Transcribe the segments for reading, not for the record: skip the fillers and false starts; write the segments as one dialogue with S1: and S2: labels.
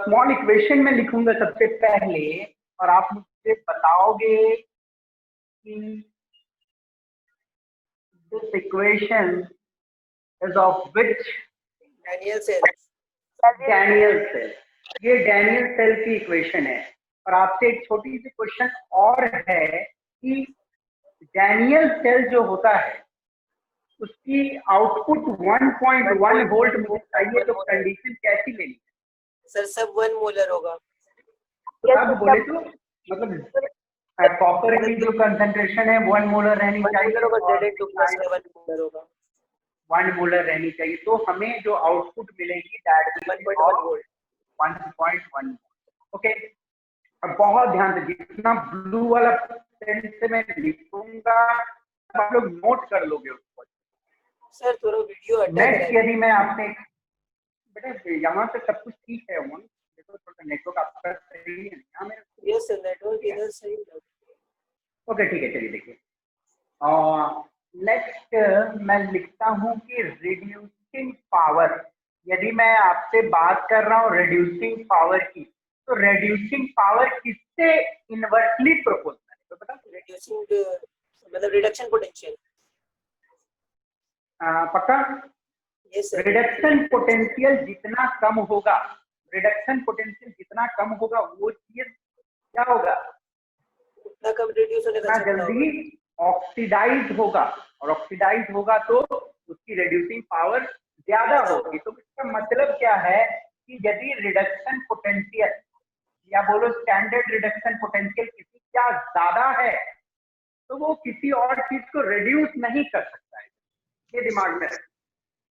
S1: Small equation में लिखूंगा सबसे पहले और आप मुझे बताओगे कि this equation is of which
S2: Daniel cell.
S1: Daniel cell. ये डैनियल सेल की इक्वेशन है। और आपसे एक छोटी सी क्वेश्चन और है कि डैनियल सेल जो होता है उसकी आउटपुट 1.1 वोल्ट मुझे चाहिए, तो कंडीशन कैसी लेनी है?
S2: सर सब 1 मोलर होगा।
S1: अब बोले तो मतलब कॉपर की जो कंसंट्रेशन है 1 मोलर रहनी चाहिए और 1 मोलर रहनी चाहिए। तो हमें जो आउटपुट मिलेगी दैट 1.1 वोल्ट। 1.1। ओके, अब बहुत ध्यान से जितना ब्लू वाला पेन से मैं लिखूंगा आप लोग नोट कर लोगे उसको।
S2: सर थोड़ा वीडियो अटक रहा है।
S1: नेक्स्ट यदि मैं आपसे बेटा यहाँ से सब कुछ ठीक है उमंग, देखो थोड़ा नेटवर्क आपका सही है यहाँ मेरा।
S2: यस सर नेटवर्क इधर सही है।
S1: ओके ठीक है, चलिए देखिए। नेक्स्ट मैं लिखता हूँ कि रिड्यूसिंग पावर। यदि मैं आपसे बात कर रहा हूँ रिड्यूसिंग पावर की, तो रिड्यूसिंग पावर किससे इनवर्सली प्रोपोर्शनल है? तो बता
S2: रिड्यूसिंग मतलब रिडक्शन पोटेंशियल।
S1: पक्का?
S2: Yes sir.
S1: रिडक्शन पोटेंशियल जितना कम होगा, रिडक्शन पोटेंशियल जितना कम होगा वो चीज क्या होगा,
S2: उतना कम रिड्यूस होने का
S1: जल्दी ऑक्सीडाइज होगा। और ऑक्सीडाइज होगा तो उसकी रिड्यूसिंग पावर ज्यादा होगी। तो इसका मतलब क्या है कि यदि रिडक्शन पोटेंशियल या बोलो स्टैंडर्ड रिडक्शन पोटेंशियल किसी का ज्यादा है तो वो किसी और चीज को रिड्यूस नहीं कर सकता है। ये दिमाग में रखें।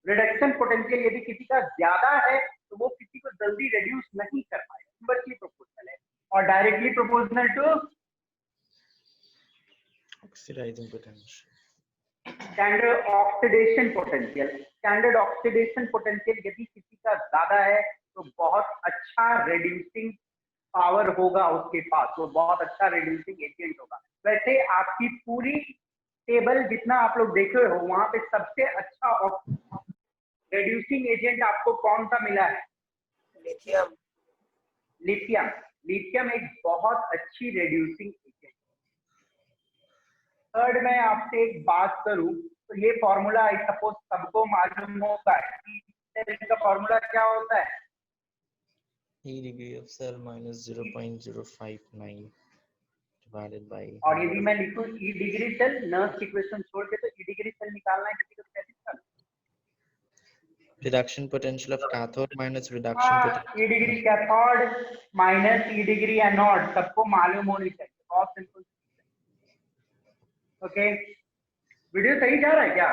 S1: रिडक्शन पोटेंशियल यदि किसी का ज्यादा है तो वो किसी को जल्दी रिड्यूस नहीं कर पाएगा, इनवर्सली प्रोपोर्शनल है। और directly proportional to
S3: oxidising potential.
S1: Standard oxidation potential. Standard oxidation potential यदि किसी का ज्यादा है तो बहुत अच्छा रिड्यूसिंग पावर होगा उसके पास, वो बहुत अच्छा रिड्यूसिंग एजेंट होगा। वैसे आपकी पूरी टेबल जितना आप लोग देखे हो वहां पे सबसे अच्छा रिड्यूसिंग एजेंट आपको कौन सा मिला है?
S2: लिथियम।
S1: लिथियम। लिथियम एक बहुत अच्छी रिड्यूसिंग एजेंट। थर्ड मैं आपसे एक बात करूं तो ये फॉर्मूला आई सपोज सबको मालूम होगा कि इसका फॉर्मूला क्या होता है?
S3: E degree of cell minus 0.059 divided by।
S1: और यदि मैं लिखूं ई डिग्री सेल, नर्स इक्वेशन छोड़ के, तो ई डिग्री सेल निकालना है किसी को कैसे निकालना?
S3: Reduction potential of cathode minus reduction potential।
S1: E degree cathode minus E degree anode, सबको मालूम होनी चाहिए। बहुत सिंपल। ओके, वीडियो सही जा रहा है क्या?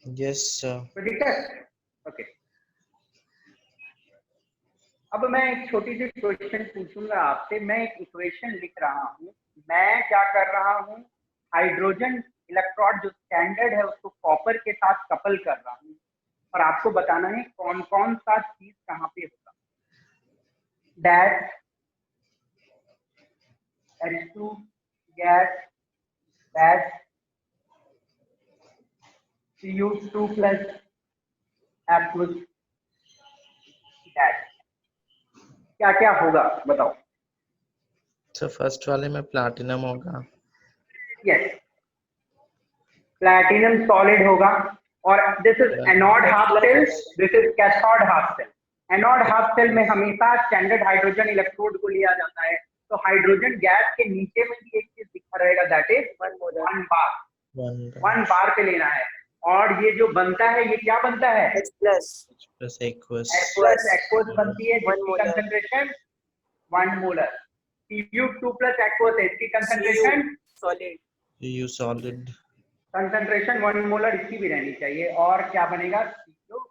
S3: Yes sir.
S1: कोई दिक्कत? ओके, अब मैं एक छोटी सी क्वेश्चन पूछूंगा आपसे। मैं एक इक्वेशन लिख रहा हूँ, मैं क्या कर रहा हूँ, हाइड्रोजन इलेक्ट्रोड जो स्टैंडर्ड है उसको कॉपर के साथ कपल कर रहा हूँ और आपको बताना है कौन कौन सा चीज कहाँ पे होगा। That H2 gas, that Cu2 plus aqueous, that क्या क्या होगा बताओ?
S3: तो फर्स्ट वाले में प्लैटिनम होगा।
S1: यस, प्लैटिनम सॉलिड होगा। और this is anode half cell, this is cathode half cell. Anode half cell में हमेशा स्टैंडर्ड हाइड्रोजन इलेक्ट्रोड को लिया जाता है। तो हाइड्रोजन गैस के नीचे में भी एक चीज दिखा रहेगा दैट इज 1 बार। 1 बार पे लेना है। और ये जो बनता है ये क्या बनता है?
S2: H plus
S3: aqueous.
S1: एक्वस बनती है जिसकी concentration 1 molar. Cu2 plus aqueous है, इसकी concentration
S2: solid.
S3: Cu solid.
S1: Concentration 1 molar इसकी भी रहनी चाहिए। और क्या बनेगा? Cu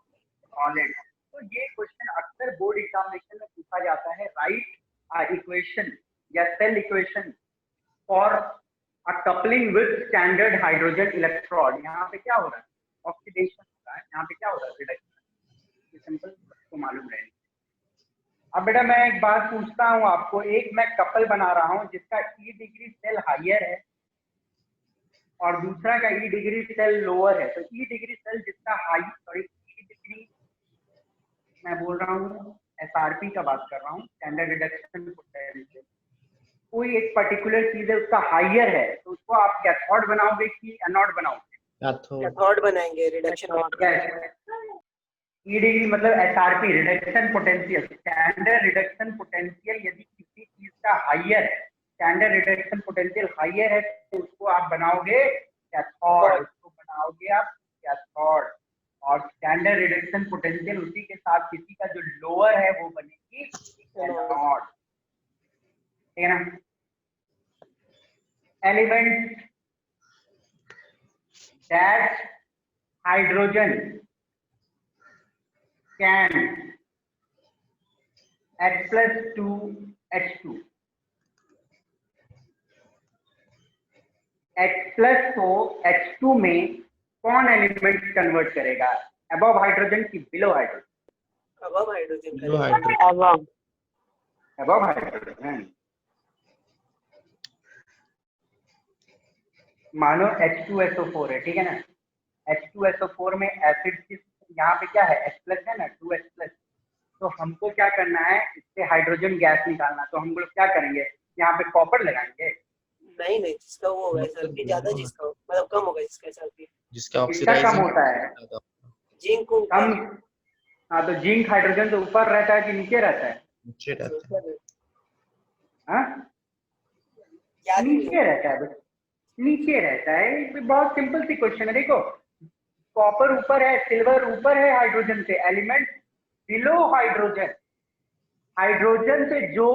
S1: solid. तो ये क्वेश्चन अक्सर बोर्ड एग्जामिनेशन में पूछा जाता है। राइट इक्वेशन या cell equation for a coupling with standard hydrogen electrode. यहाँ पे क्या हो रहा है? ऑक्सीडेशन हो रहा है। यहाँ पे क्या हो रहा है? रिडक्शन। ये सिंपल सबको मालूम रहेगा। अब बेटा मैं एक बात पूछता हूँ आपको, एक मैं कपल बना रहा हूँ जिसका ई डिग्री सेल हाइयर है और दूसरा का ई डिग्री सेल लोअर है। तो ई डिग्री सेल जिसका हाई, सॉरी ई डिग्री मैं बोल रहा हूँ SRP का बात कर रहा हूँ, स्टैंडर्ड रिडक्शन पोटेंशियल। कोई एक पर्टिकुलर चीज है उसका हाइयर है तो उसको आप कैथोड बनाओगे कि एनोड बनाओगे?
S2: कैथोड बनाएंगे रिडक्शन।
S1: ई डिग्री मतलब SRP reduction potential, standard reduction potential. यदि किसी चीज का हाइयर है, स्टैंडर्ड रिडक्शन पोटेंशियल हाइयर है तो उसको आप बनाओगे कैथोड, उसको बनाओगे आप कैथोड। और स्टैंडर्ड रिडक्शन पोटेंशियल उसी के साथ किसी का जो लोअर है वो बनेगी एनोड, ठीक है ना। Element that hydrogen can H+2 H2, H+ को H2 में कौन एलिमेंट कन्वर्ट करेगा? अबव हाइड्रोजन की below hydrogen?
S2: Above hydrogen
S3: Below hydrogen.
S1: Above hydrogen. मानो H2SO4 है, ठीक है ना। H2SO4 में एसिड किस, यहाँ पे क्या है H+ है ना, 2H+। तो हमको क्या करना है, इससे हाइड्रोजन गैस निकालना। तो हम लोग क्या करेंगे, यहाँ पे कॉपर लगाएंगे?
S2: नहीं नहीं, जिसका वो होगा SRP ज्यादा, जिसका मतलब कम होगा जिसका SRP,
S3: जिसका
S1: किसका कम
S3: ऑक्सीडाइजिंग
S1: होता है?
S2: जिंक को
S1: कम। हाँ, तो जिंक हाइड्रोजन तो ऊपर रहता है कि नीचे रहता है?
S3: नीचे रहता है।
S1: हाँ,
S2: याद नहीं
S1: नीचे रहता है, बस नीचे रहता है। ये बहुत सिंपल सी क्वेश्चन है। देखो, कॉपर ऊपर है, सिल्वर ऊपर है हाइड्रोजन से, एलिमेंट बिलो हाइड्रोजन। हाइड्रोजन से जो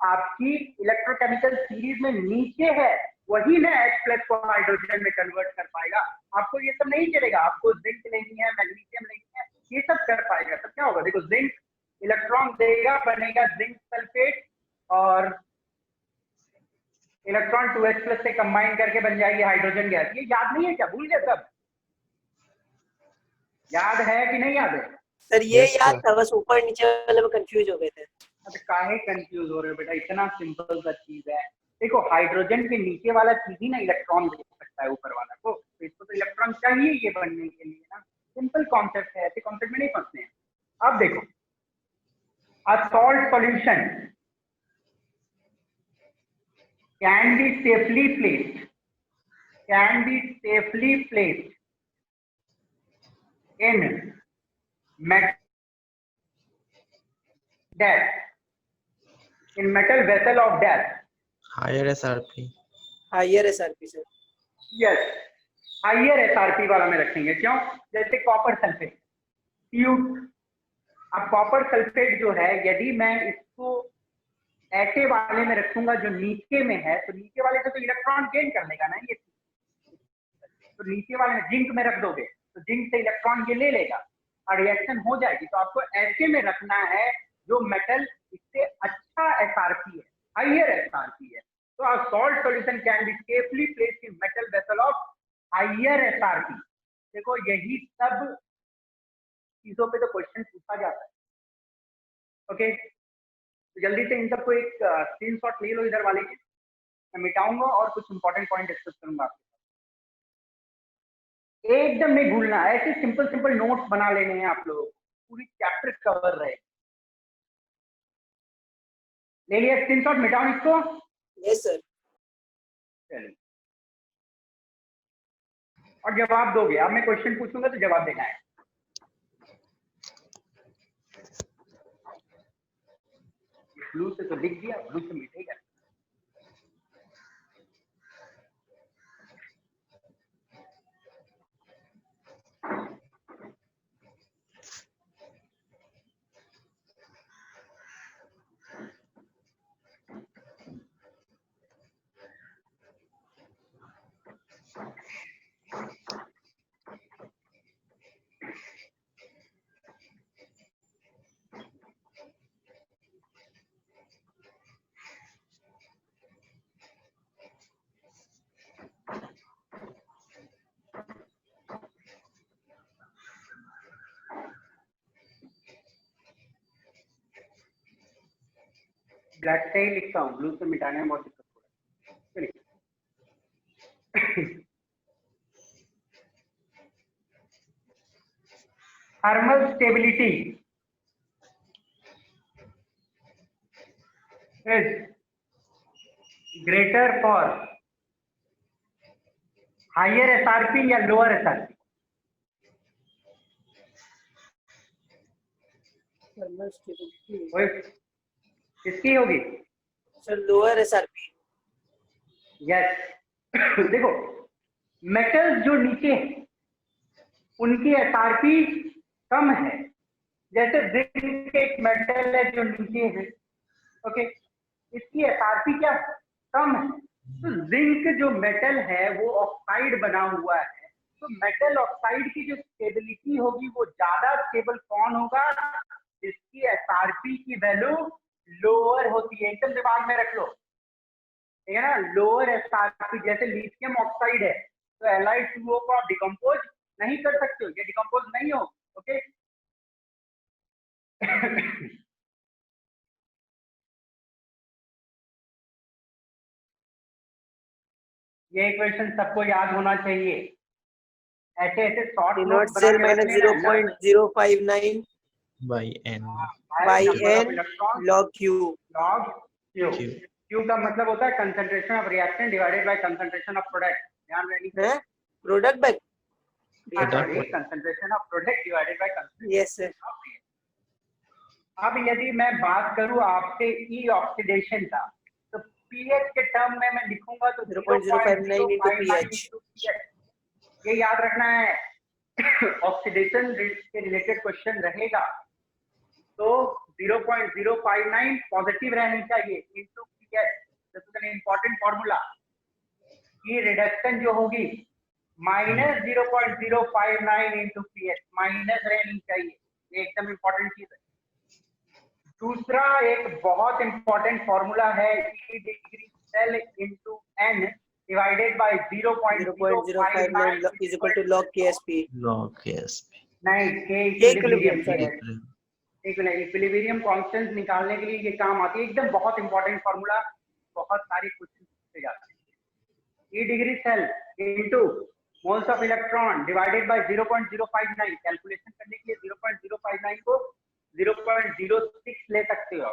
S1: आपकी इलेक्ट्रोकेमिकल सीरीज में नीचे है वही ना H+ को हाइड्रोजन में कन्वर्ट कर पाएगा। आपको ये सब नहीं चलेगा, आपको जिंक लेनी है, मैग्नीशियम लेनी है, ये सब कर पाएगा। तब क्या होगा, देखो जिंक इलेक्ट्रॉन देगा, बनेगा जिंक सल्फेट, और इलेक्ट्रॉन 2H+ से कंबाइन करके बन जाएगी हाइड्रोजन गैस। ये याद नहीं है क्या, भूल गए सब? याद है कि नहीं याद है?
S2: सर ये
S3: Yes,
S2: याद
S3: sir.
S2: था, बस ऊपर नीचे वाले में कंफ्यूज हो गए थे।
S1: अब काहे कंफ्यूज हो रहे हो बेटा, इतना सिंपल सा चीज है। देखो, हाइड्रोजन के नीचे वाला चीज ही ना इलेक्ट्रॉन दे सकता है ऊपर वाला को, तो इसको तो इलेक्ट्रॉन चाहिए ये बनने के लिए ना। सिंपल कॉन्सेप्ट है, ऐसे कॉन्सेप्ट में नहीं फंसते हैं। अब देखो, a salt solution can be safely placed, can be safely placed in in metal vessel of death.
S3: Higher SRP.
S2: Higher SRP sir.
S1: Yes, higher SRP वाला में रखेंगे। क्यों? जैसे कॉपर सल्फेट, ट्यूब। अब कॉपर सल्फेट जो है, यदि मैं इसको ऐसे वाले में रखूंगा जो नीचे में है, तो नीचे वाले से तो इलेक्ट्रॉन गेन कर लेगा ना ये। तो नीचे वाले में जिंक में रख दोगे तो जिंक से इलेक्ट्रॉन ये ले लेगा और रिएक्शन हो जाएगी। तो आपको ऐसे में रखना है जो मेटल इससे अच्छा SRP है, हाइयर SRP है। तो a salt solution can be safely placed in metal vessel of higher SRP। देखो, यही सब चीजों पे तो क्वेश्चन पूछा जाता है। ओके, तो जल्दी से इन सबको एक स्क्रीनशॉट ले लो इधर वाले की, मैं मिटाऊंगा और कुछ इंपॉर्टेंट पॉइंट डिस्कस करूंगा आपके साथ। एकदम नहीं भूलना, ऐसे सिंपल सिंपल नोट्स बना लेने हैं आप लोग, पूरी चैप्टर कवर रहे। ले लिया स्क्रीनशॉट, मिटाऊं इसको?
S2: Yes sir.
S1: चलिए, और जवाब दोगे। अब मैं क्वेश्चन पूछूंगा तो जवाब देना है। ब्लू से तो लिख दिया, ब्लू से मिटेगा। ब्लैक से ही लिखता हूँ, ब्लू से मिटाने में बहुत दिक्कत हो रहा है। Thermal stability is greater for higher SRP या लोअर एसआरपी?
S2: थर्मल स्टेबिलिटी
S1: कोई किसकी होगी?
S2: Sir lower SRP.
S1: यस देखो मेटल्स जो नीचे हैं उनकी एसआरपी कम है, जैसे जिंक एक मेटल है जो नीचे है, ओके, इसकी एसआरपी क्या कम है। तो जिंक जो मेटल है वो ऑक्साइड बना हुआ है, तो मेटल ऑक्साइड की जो स्टेबिलिटी होगी वो ज्यादा स्टेबल कौन होगा? जिसकी एसआरपी की वैल्यू लोअर होती है। एकदम दिमाग में रख लो, ठीक है ना, लोअर एसआरपी। जैसे लिथियम ऑक्साइड है तो Li2O को आप डिकम्पोज नहीं कर सकते हो, ये डिकम्पोज नहीं हो, ओके। ये इक्वेशन सबको याद होना चाहिए, ऐसे ऐसे शॉर्ट
S2: नॉट
S1: नोट बना
S2: सेल
S1: के रख
S2: माइनस
S1: लेना।
S2: 0.059
S3: by n
S2: by
S1: number of
S2: n
S1: electron
S2: log q।
S1: Log Q.
S3: q
S1: Q का मतलब होता है concentration of reactant divided by concentration of product. ध्यान रखिए,
S2: है product by
S3: Product by-
S1: concentration of product divided by concentration.
S2: Yes sir.
S1: अब यदि मैं बात करूं आपसे ई ऑक्सीडेशन का, तो पीएच के टर्म में मैं लिखूंगा तो
S2: 0.059 into pH।
S1: ये याद रखना है। ऑक्सीडेशन के रिलेटेड क्वेश्चन रहेगा तो 0.059 पॉजिटिव रहनी चाहिए into pH. This is an important formula. ये रिडक्शन जो होगी माइनस 0.059 इंटू पीएच, माइनस रहनी चाहिए, ये एकदम इंपॉर्टेंट चीज है। दूसरा एक बहुत इंपॉर्टेंट फॉर्मूला है E degree cell into n divided by
S2: 0.059 is equal to log KSP।
S3: log KSP
S1: नहीं,
S2: K
S1: equilibrium
S2: equilibrium, sorry।
S1: Equilibrium constant निकालने के लिए ये काम आती है, एकदम बहुत इंपॉर्टेंट फॉर्मूला, बहुत सारे क्वेश्चन पूछे जाते हैं। E degree cell into moles of electron divided by 0.059। Calculation करने के लिए 0.059 को 0.06 ले सकते हो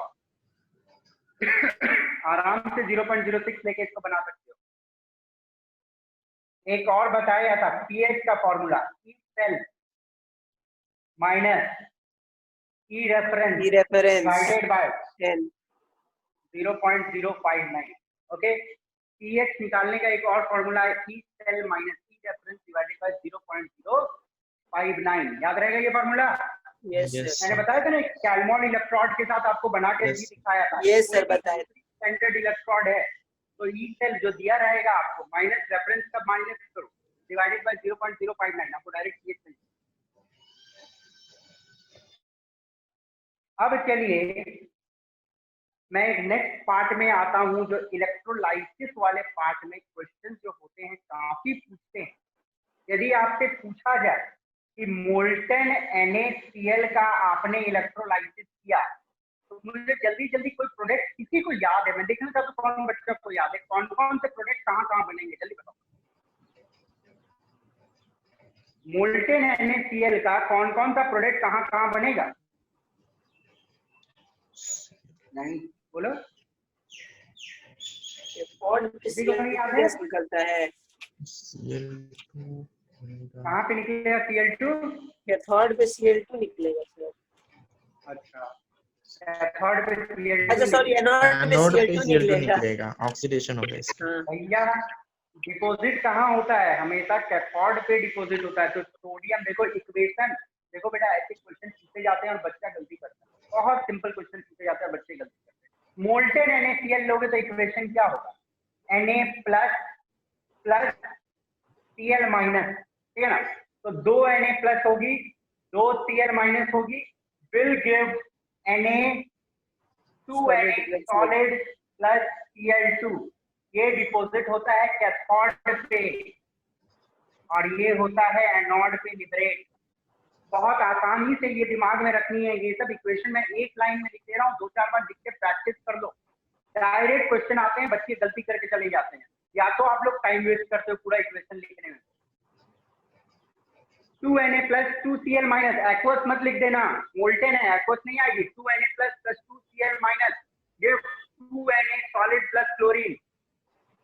S1: आराम से 0.06 लेके इसको बना सकते हो। एक और बताया था पीएच का formula, E cell minus E reference divided by 0.059, okay. PH निकालने का एक और फॉर्मूला है E cell minus E reference divided by 0.059। याद रहेगा ये फॉर्मूला?
S2: Yes
S3: Yes,
S2: sir.
S1: मैंने बताया था ना कैलमोन इलेक्ट्रोड के साथ आपको बना के
S3: Yes.
S1: भी दिखाया था।
S2: Yes, sir, बताया।
S1: सेंटर्ड इलेक्ट्रोड है तो ई सेल जो दिया रहेगा आपको माइनस रेफरेंस का माइनस करो डिवाइडेड बाय 0.059, आपको डायरेक्ट ये चाहिए। अब चलिए मैं एक नेक्स्ट पार्ट में आता हूं, जो इलेक्ट्रोलाइसिस वाले पार्ट में क्वेश्चन जो होते हैं काफी पूछते हैं। यदि आपसे पूछा जाए कि मोल्टन NaCl का आपने इलेक्ट्रोलाइसिस किया तो मुझे जल्दी जल्दी कोई प्रोडक्ट किसी को याद है, मैं देखना चाहता हूँ कौन बच्चा को याद है, कौन कौन से प्रोडक्ट कहाँ कहाँ बनेंगे, जल्दी बताओ। मोल्टन NaCl का कौन कौन सा प्रोडक्ट कहाँ कहाँ बनेगा? नहीं बोलो, किसी को नहीं याद है?
S2: गैस निकलता है।
S3: Cl2
S1: कहाँ पे निकलेगा Cl2?
S2: कैथोड पे Cl2 निकलेगा सर।
S1: अच्छा, कैथोड पे Cl2
S2: अच्छा सॉरी, एनोड पे
S3: एनोड पे
S2: Cl2
S3: Cl2
S2: निकलेगा।
S3: निकलेगा, ऑक्सीडेशन होगा इसका।
S2: हाँ।
S1: भैया डिपॉजिट कहाँ होता है? हमेशा कैथोड पे डिपॉजिट होता है। तो सोडियम, देखो इक्वेशन, देखो बेटा ऐसे क्वेश्चन पूछे जाते हैं और बच्चा गलती करता है, बहुत सिंपल क्वेश्चन पूछे जाते हैं, बच्चे गलती करते हैं। मोल्टेन NaCl लोगे तो इक्वेशन क्या होगा? Na plus plus Cl minus, ठीक है ना? तो 2 Na प्लस होगी, 2 Cl माइनस होगी, will give Na2Na solid plus Cl2। ये डिपॉजिट होता है कैथोड पे और ये होता है एनोड पे लिबरेट। बहुत आसानी से ये दिमाग में रखनी है, ये सब इक्वेशन मैं एक लाइन में लिख दे रहा हूँ, 2-4 बार लिख के प्रैक्टिस कर लो। डायरेक्ट क्वेश्चन आते हैं, बच्चे गलती करके चले जाते हैं, या तो आप लोग टाइम वेस्ट करते हो पूरा इक्वेशन लिखने में। 2Na plus 2Cl minus, aqueous मत लिख देना, मोल्टेन है, एक्वस नहीं आएगी। 2Na प्लस 2Cl माइनस, ये 2Na solid plus chlorine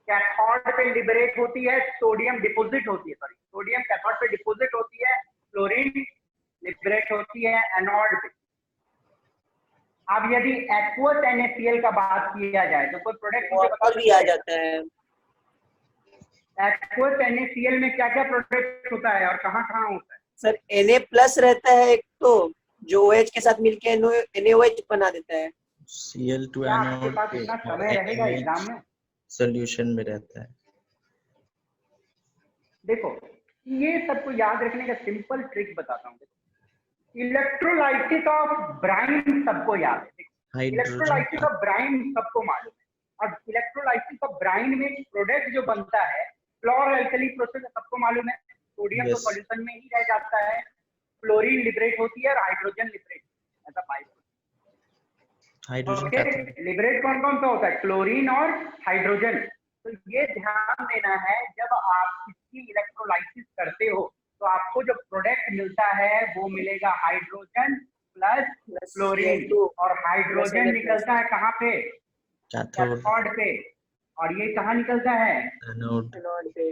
S1: cathode पे लिबरेट होती है, सोडियम डिपोजिट होती है, सॉरी सोडियम कैथोड पे डिपोजिट होती है, क्लोरीन लिबरेट होती है एनोड पे। अब यदि एक्वस NaCl का बात किया जाए तो कोई प्रोडक्ट मुझे बता
S2: भी आ जाता है।
S1: एक्वस NaCl में क्या क्या प्रोडक्ट होता है और कहाँ कहाँ होता है?
S2: सर Na+ रहता है एक, तो जो OH के साथ मिलके NaOH बना देता है।
S3: Cl2
S1: क्या आपके
S3: एनोड
S1: पास
S3: पे
S1: इतना
S3: और
S1: समय रहेगा एग्जाम
S3: NaOH
S1: में?
S3: सॉल्यूशन में रहता है।
S1: देखो ये सबको याद रखने का सिंपल ट्रिक बताता हूँ। इलेक्ट्रोलाइसिस ऑफ ब्राइन सबको याद है,
S3: हाइड्रोजन
S1: इलेक्ट्रोलाइसिस ऑफ ब्राइन सबको मालूम है। और इलेक्ट्रोलाइसिस ऑफ ब्राइन में प्रोडक्ट जो बनता है फ्लोर अल्कली प्रोसेस सबको मालूम है। सोडियम तो सॉल्यूशन में ही रह जाता है, क्लोरीन लिबरेट होती है और हाइड्रोजन लिबरेट ऐसा बाई
S3: हाइड्रोजन
S1: ओके। लिबरेट कौन कौन सा होता है? क्लोरीन और हाइड्रोजन। तो ये ध्यान देना है जब आप इसकी इलेक्ट्रोलाइसिस करते हो तो आपको जो प्रोडक्ट मिलता है वो मिलेगा हाइड्रोजन प्लस क्लोरीन, और हाइड्रोजन निकलता है कहाँ पे? कैथोड पे। और ये कहाँ निकलता है?
S3: एनोड
S2: पे।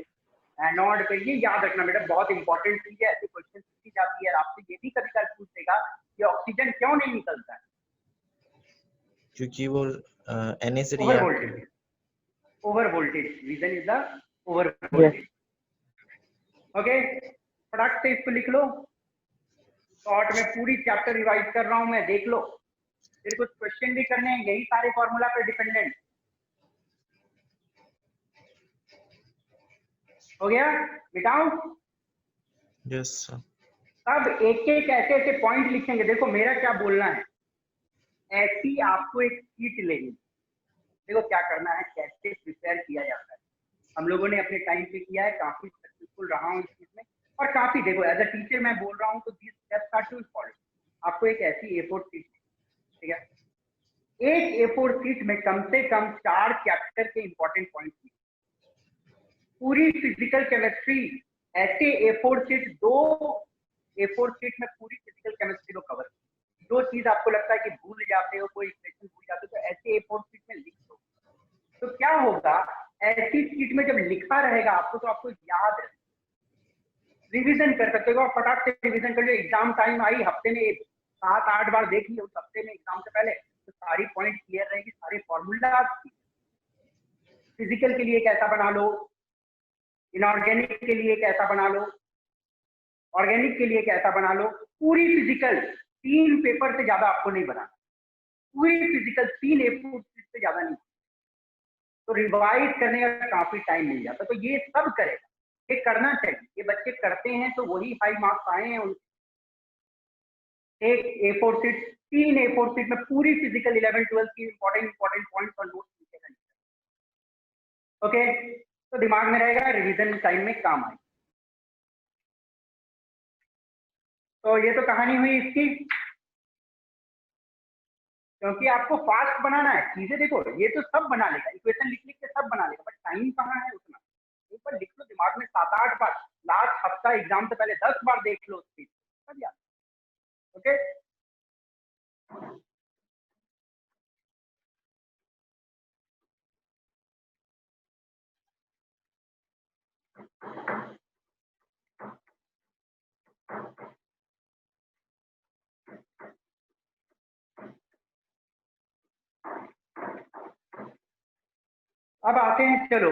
S1: एनोड पे। ये याद रखना बेटा, बहुत इंपॉर्टेंट चीज है, ऐसे क्वेश्चन पूछी जाती है। आपसे ये भी कभी कभी पूछ देगा कि ऑक्सीजन क्यों नहीं निकलता है?
S3: क्योंकि वो Na से
S1: over
S3: react
S1: voltage, over voltage, reason is the over voltage. Okay, फटाक से इसको लिख लो। शॉर्ट में पूरी चैप्टर रिवाइज कर रहा हूं मैं, देख लो। फिर कुछ क्वेश्चन भी करने हैं, यही सारे फॉर्मूला पे डिपेंडेंट। हो गया? मिटाऊं?
S3: Yes sir.
S1: अब एक एक ऐसे ऐसे पॉइंट लिखेंगे। देखो मेरा क्या बोलना है, ऐसी आपको एक शीट लेनी। देखो क्या करना है, कैसे प्रिपेयर किया जाता है। हम लोगों ने अपने टाइम पे किया है, काफी सक्सेसफुल रहा हूँ इस चीज में। और काफी देखो एज अ टीचर मैं बोल रहा हूँ तो this steps are to follow. आपको एक ऐसी A4 शीट, ठीक है, एक A4 शीट में कम से कम 4 चैप्टर के इंपॉर्टेंट पॉइंट्स लिखिए। पूरी फिजिकल केमिस्ट्री ऐसे A4 शीट, 2 A4 शीट में पूरी फिजिकल केमिस्ट्री को कवर। जो चीज आपको लगता है कि भूल जाते हो, कोई इक्वेशन भूल जाते हो, तो ऐसे A4 शीट में लिख दो। तो क्या होगा, ऐसी शीट में जब लिखा रहेगा आपको तो आपको याद है, रिवीजन कर सकते हो। फटाक से रिवीजन कर लो। एग्जाम टाइम आई, हफ्ते में 7-8 बार देख लिया उस हफ्ते में एग्जाम से पहले, तो सारी पॉइंट क्लियर रहेगी, सारे फॉर्मूला। फिजिकल के लिए कैसा बना लो, इनऑर्गेनिक के लिए कैसा बना लो, ऑर्गेनिक के लिए कैसा बना लो। पूरी फिजिकल 3 पेपर से ज्यादा आपको नहीं बनाना, पूरी फिजिकल 3 A4 से ज्यादा नहीं, तो रिवाइज करने का काफी टाइम मिल जाता। तो ये सब करेगा, ये करना चाहिए, ये बच्चे करते हैं तो वही 5 मार्क्स आए हैं उनके। एक A4 शीट, 3 A4 शीट में पूरी फिजिकल 11-12 की इंपॉर्टेंट पॉइंट्स और नोट्स लिखेगा। ओके, तो दिमाग में रहेगा, रिवीजन टाइम में काम आए। तो ये तो कहानी हुई इसकी, क्योंकि आपको फास्ट बनाना है चीजें। देखो ये तो सब बना लेगा, इक्वेशन लिख लिख के सब बना लेगा, बट टाइम कहाँ है उतना। एक बार लिख लो दिमाग में 7-8 बार, लास्ट हफ्ता एग्जाम से पहले 10 बार देख लो उसकी, सब याद। ओके, अब आते हैं, चलो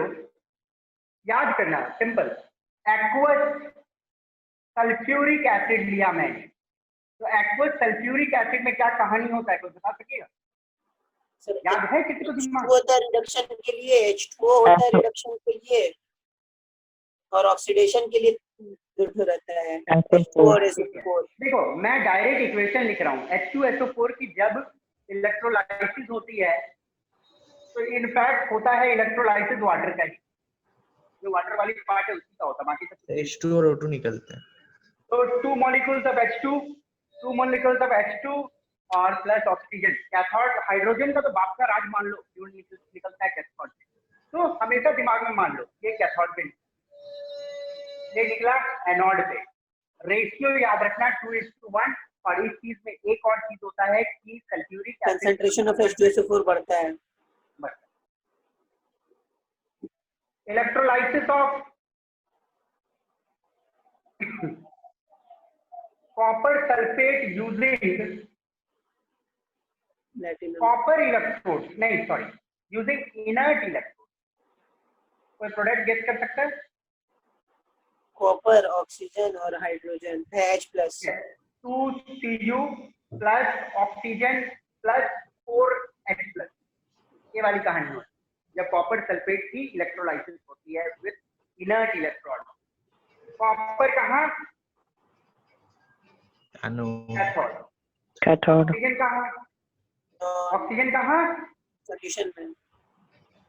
S1: याद करना सिंपल। एक्वस सल्फ्यूरिक एसिड लिया मैंने, तो एक्वस सल्फ्यूरिक एसिड में क्या कहानी होता है, कोई बता सकेगा? याद है किसी को दिमाग?
S2: होता है रिडक्शन के लिए, H2O होता है रिडक्शन के लिए, और ऑक्सीडेशन के लिए रहता है H2 और SO4।
S1: देखो मैं डायरेक्ट इक्वेशन लिख रहा हूँ। H2SO4 की जब इलेक्ट्रोलाइसिस होती है तो इनफैक्ट होता है इलेक्ट्रोलाइसिस वाटर का ही, जो वाटर वाली पार्ट है उसी का होता है, बाकी सब
S3: H2 और O2 निकलते हैं।
S1: तो 2 molecules of H2, 2 molecules of H2 और प्लस ऑक्सीजन। कैथोड हाइड्रोजन का तो बाप का राज मान लो, फ्यूल निकलता है कैथोड से। तो हमेशा दिमाग में मान लो ये कैथोड पे, ये निकला एनोड पे। रेशियो याद रखना 2:1। और इस चीज में एक और चीज होता है कि सल्फ्यूरिक
S2: कंसंट्रेशन ऑफ H2SO4 बढ़ता है।
S1: Electrolysis of copper sulphate using
S2: platinum,
S1: copper electrode, नहीं सॉरी, यूजिंग इनर्ट इलेक्ट्रोड। कोई प्रोडक्ट गेस कर सकता है?
S2: कॉपर, ऑक्सीजन और हाइड्रोजन है H+।
S1: 2Cu plus oxygen plus 4H+, ये वाली कहानी है। जब कॉपर सल्फेट की इलेक्ट्रोलाइसिस होती है विद इनर्ट इलेक्ट्रोड, कॉपर कहाँ? कैथोड। ऑक्सीजन कहाँ? ऑक्सीजन कहाँ?
S2: सॉल्यूशन में,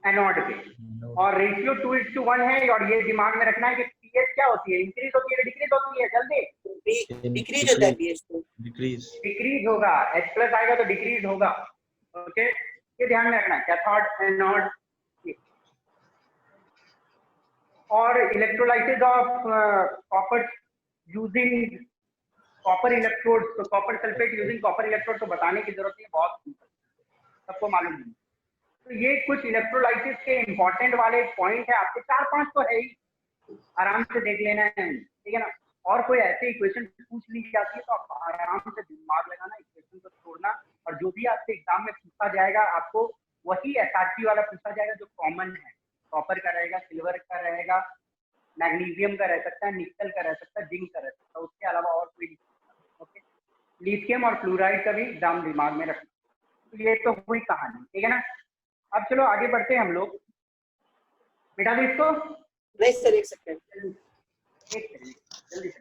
S1: एनोड पे। और रेशियो 2:1 है। और ये दिमाग में रखना है कि पीएच क्या होती है, इंक्रीज होती है डिक्रीज होती है? जल्दी
S2: डिक्रीज होता है पीएच तो।
S1: डिक्रीज होगा, H+ आएगा तो डिक्रीज होगा। ओके, ये ध्यान में रखना, कैथोड एनोड। और electrolysis of copper using copper electrode, तो copper sulphate using copper electrode तो बताने की जरूरत नहीं, बहुत सिंपल, सबको मालूम है। तो ये कुछ इलेक्ट्रोलाइसिस के इंपॉर्टेंट वाले पॉइंट है, आपके 4-5 तो है ही, आराम से देख लेना है, ठीक है ना। और कोई ऐसे इक्वेशन पूछ ली जाती है तो आप आराम से दिमाग लगाना, इक्वेशन को छोड़ना, और जो भी आपके एग्जाम में पूछा जाएगा आपको वही एसआरटी वाला पूछा जाएगा जो कॉमन है। कॉपर का रहेगा, सिल्वर का रहेगा, मैग्नीशियम का रह सकता है, निकल का रह सकता है, जिंक का रह सकता है, उसके अलावा और कोई नहीं। ओके, लिथियम और फ्लोराइड का भी एग्जाम दिमाग में रखना। तो ये तो हुई कहानी, ठीक है ना। अब चलो आगे बढ़ते हैं हम लोग। मिटा दो इसको।
S2: नहीं सर, एक सेकंड,
S1: जल्दी से।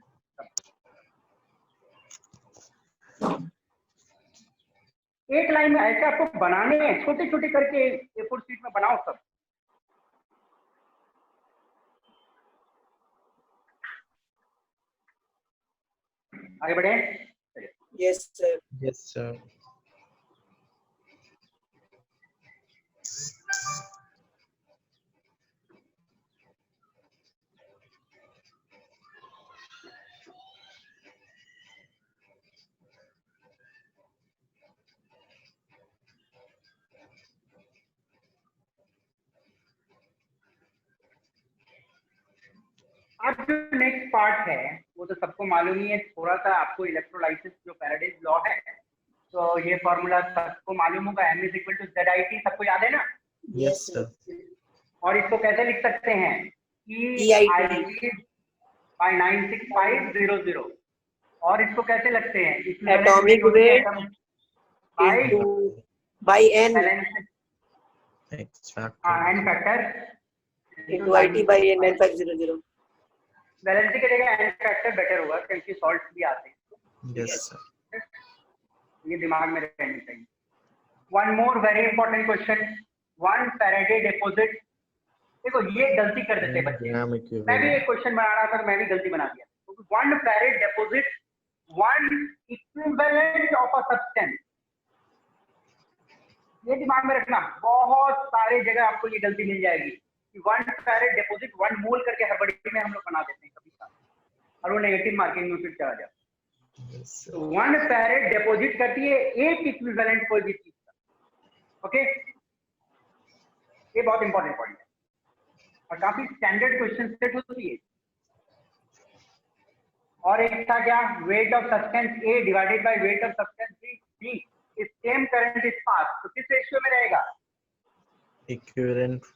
S1: एक लाइन में ऐसे आपको बनाने हैं, छोटे छोटे करके A4 शीट में बनाओ सब। आगे बढ़े।
S2: Yes sir.
S3: Yes, sir.
S1: अब जो नेक्स्ट पार्ट है वो तो सबको मालूम ही है, थोड़ा सा आपको इलेक्ट्रोलाइसिस जो फैराडेज लॉ है, तो ये फॉर्मूला सबको मालूम होगा, M = ZIT, सबको याद है ना?
S3: Yes, sir.
S1: और इसको कैसे लिख सकते हैं? EIT by 96500। और इसको कैसे लगते हैं?
S2: Atomic weight by N
S1: N factor
S2: into IT by N9500।
S1: Valency की जगह N फैक्टर बेटर होगा क्योंकि सॉल्ट भी आते हैं।
S3: Yes, sir.
S1: ये दिमाग में रहनी चाहिए। One more very important question, 1 Faraday deposit. देखो ये गलती कर देते हैं बच्चे, मैं भी एक क्वेश्चन बना रहा था तो मैं भी गलती बना दिया। 1 Faraday deposit 1 equivalent of a substance, ये दिमाग में रखना। बहुत सारे जगह आपको ये गलती मिल जाएगी कि 1 फैराड डिपॉजिट 1 मोल करके हड़बड़ी में हम लोग बना देते हैं कभी कभी, और वो नेगेटिव मार्किंग में फिर चला जाता है। तो 1 फैराड डिपॉजिट करती है एक इक्विवेलेंट कोई भी चीज का। ओके, ये बहुत इंपॉर्टेंट पॉइंट है और काफी स्टैंडर्ड क्वेश्चन सेट होती है। और एक था क्या? Weight of substance A divided by weight of substance B is same current is pass, तो किस रेशियो में रहेगा?
S3: Equivalence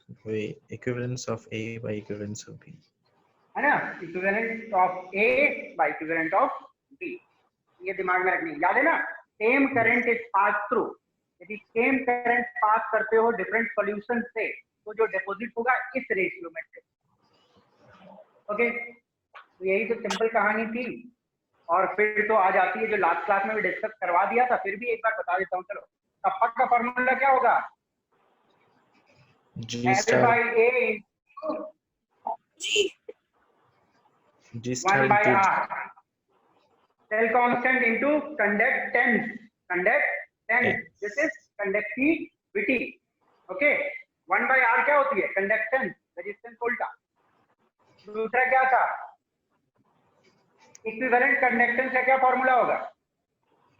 S3: of A by equivalence of B,
S1: है ना, equivalent of A by equivalent of B, ये दिमाग में रखनी, याद है ना। Same current is pass through, यदि सेम करंट पास करते हो डिफरेंट सॉल्यूशन से तो जो डिपॉजिट होगा इस रेशियो में। ओके, तो यही तो सिंपल कहानी थी। और फिर तो आ जाती है जो लास्ट क्लास में भी डिस्कस करवा दिया था, फिर भी एक बार बता देता हूँ। चलो, कप्पा का फॉर्मूला क्या होगा?
S3: G star
S1: 1 by R, cell constant into conductance, this is conductivity। Okay, 1 by R क्या होती है? कंडक्टेंस, रेजिस्टेंस उल्टा। दूसरा क्या था? इक्विवेलेंट कंडक्टेंस का क्या फॉर्मूला होगा?